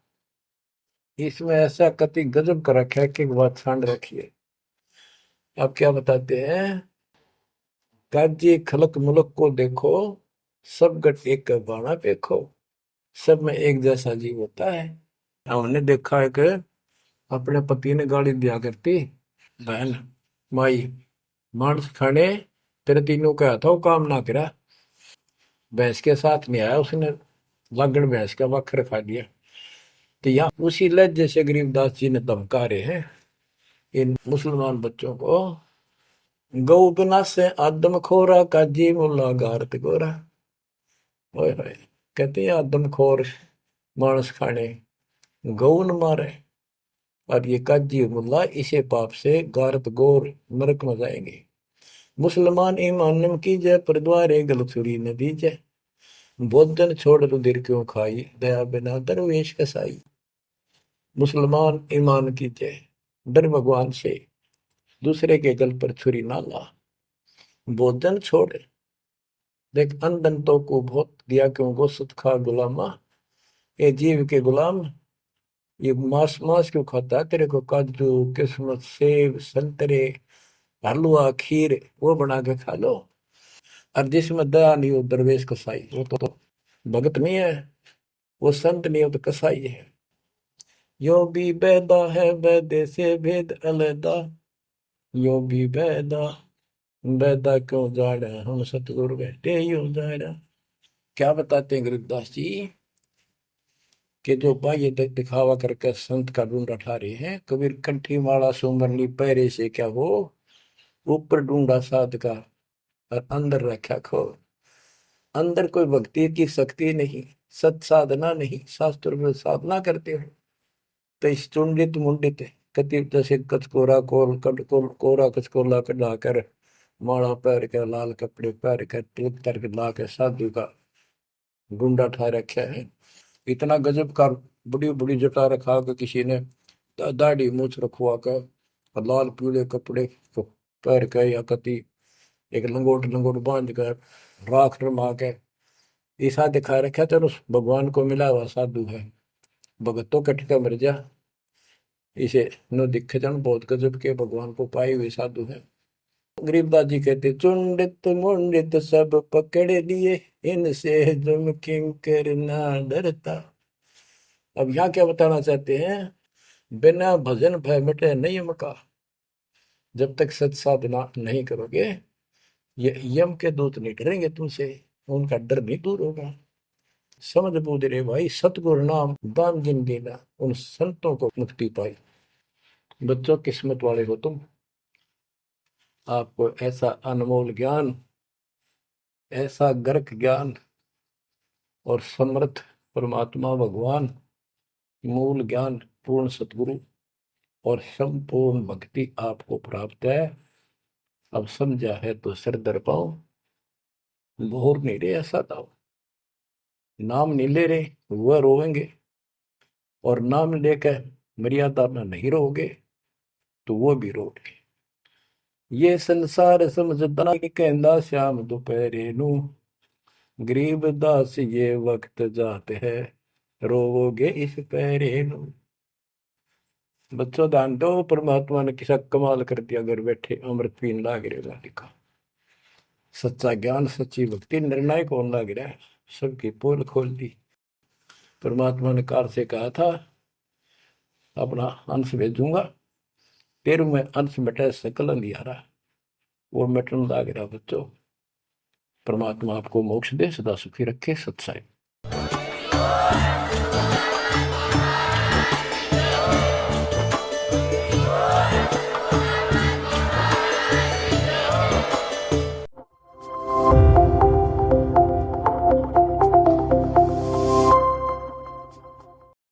इसमें ऐसा कति गजब कर रखा है कि बात छांड रखी है। आप क्या बताते हैं, काजी खलक मुलक को देखो, सब गट एक बाणा पेखो। सब में एक जैसा जीव होता है। हमने देखा है कि अपने पति ने गाली दिया करती, बहन माई मांस खाने तेरे तीनों का था वो काम ना करा। भैंस के साथ नहीं आया उसने, लागण भैंस का वक्र खा लिया। तो यहाँ उसी लहजे से गरीबदास जी ने धमका रहे हैं इन मुसलमान बच्चों को। गौ बिना से आदम खोरा, काजी मुल्ला गारत गोरा। ओए होए, कहते हैं आदम खोर मांस खाने गौ न मारे, और ये काजी मुल्ला इसे पाप से गारत गोर नरक में जाएंगे। मुसलमान ईमान की जय, पर द्वारे गल छुरी न दीजय। भोजन छोड़ रुधिर क्यों खाई, दया बिना दरवेश कसाई। मुसलमान ईमान की जय, डर भगवान से, दूसरे के गल पर छुरी ना ला। भोजन छोड़, देख अनदंतों को बहुत दिया क्यों गो सुत खा गुलामा। ये जीव के गुलाम, ये मांस मांस क्यों खाता है, तेरे को काजू किस्मत सेब संतरे हलवा खीर वो बना के खा लो। और जिसमें दया नहीं हो दरवेश कसाई, वो तो भगत नहीं है, वो संत नहीं हो तो कसाई है। यो भी बैदा है बैदे से भेद अलैदा, यो भी बैदा, बैदा क्यों जाड़ा हम सतगुरु बैठे यो जाड़ा। क्या बताते हैं गरीबदास जी कि जो बाह्य दिखावा करके संत का ढूंढा ठा रहे हैं। कबीर कंठी माला सुमरनी पैरे से क्या हो, ऊपर ढूंढा साध का और अंदर रखा खो। अंदर कोई भक्ति की शक्ति नहीं, सत साधना नहीं, शास्त्र में साधना करते हो तो इस चुंडित मुंडित कति जैसे कचकोरा कोल कट कोल कोरा कचकोला कटा कर माला पैर के लाल कपड़े पैर के तिलक तर ला के साधु का गुंडा ठा रखा है। इतना गजब का बड़ी बड़ी जटा रखा के किसी ने दाढ़ी मूछ रखवा कर और लाल पीले कपड़े को पैर के या कति एक लंगोट लंगोट बांध कर राख रमा के ऐसा दिखा रखा। चलो भगवान को मिला हुआ साधु है, भगतों कटका मर जा। इसे न दिखे जन बहुत गजब के भगवान को पाए हुए साधु है। गरीबदास जी कहते चुंडित मुंडित सब पकड़ लिए, इनसे जम किंकर ना डरता। अब यहाँ क्या बताना चाहते हैं, बिना भजन भय मिटे नहीं मका। जब तक सत साधना नहीं करोगे ये यम के दूत नहीं डरेंगे तुमसे, उनका डर नहीं दूर होगा। समझ बूझ रे भाई, सतगुरु नाम दान जिन देना, उन संतों को मुक्ति पाई। बच्चों, किस्मत वाले हो तुम, आपको ऐसा अनमोल ज्ञान, ऐसा गर्क ज्ञान और समर्थ परमात्मा भगवान, मूल ज्ञान पूर्ण सतगुरु और संपूर्ण भक्ति आपको प्राप्त है। अब समझा है तो सिर दर पाओ, बोर नहीं रहे ऐसा दाओ। नाम नहीं ले रहे वह रोएंगे, और नाम लेकर मर्यादा में नहीं रहोगे तो वो भी रोगे। ये संसार समझदा कहंदा श्याम दोपहरे नू, गरीब दास ये वक्त जाते है रोवोगे इस पहरे नू। बच्चों ध्यान दो, परमात्मा ने किसा कमाल कर दिया, घर बैठे अमृत पीन लाग रहे लिखा। सच्चा ज्ञान सच्ची भक्ति निर्णायक होने लग रहा है, सबकी पोल खोल दी। परमात्मा ने कार से कहा था अपना अंश भेजूंगा, तेरु में अंश मिटे सकल अंधियारा, वो मिटन लग रहा। बच्चों, परमात्मा आपको मोक्ष दे, सदा सुखी रखे। सत्साई।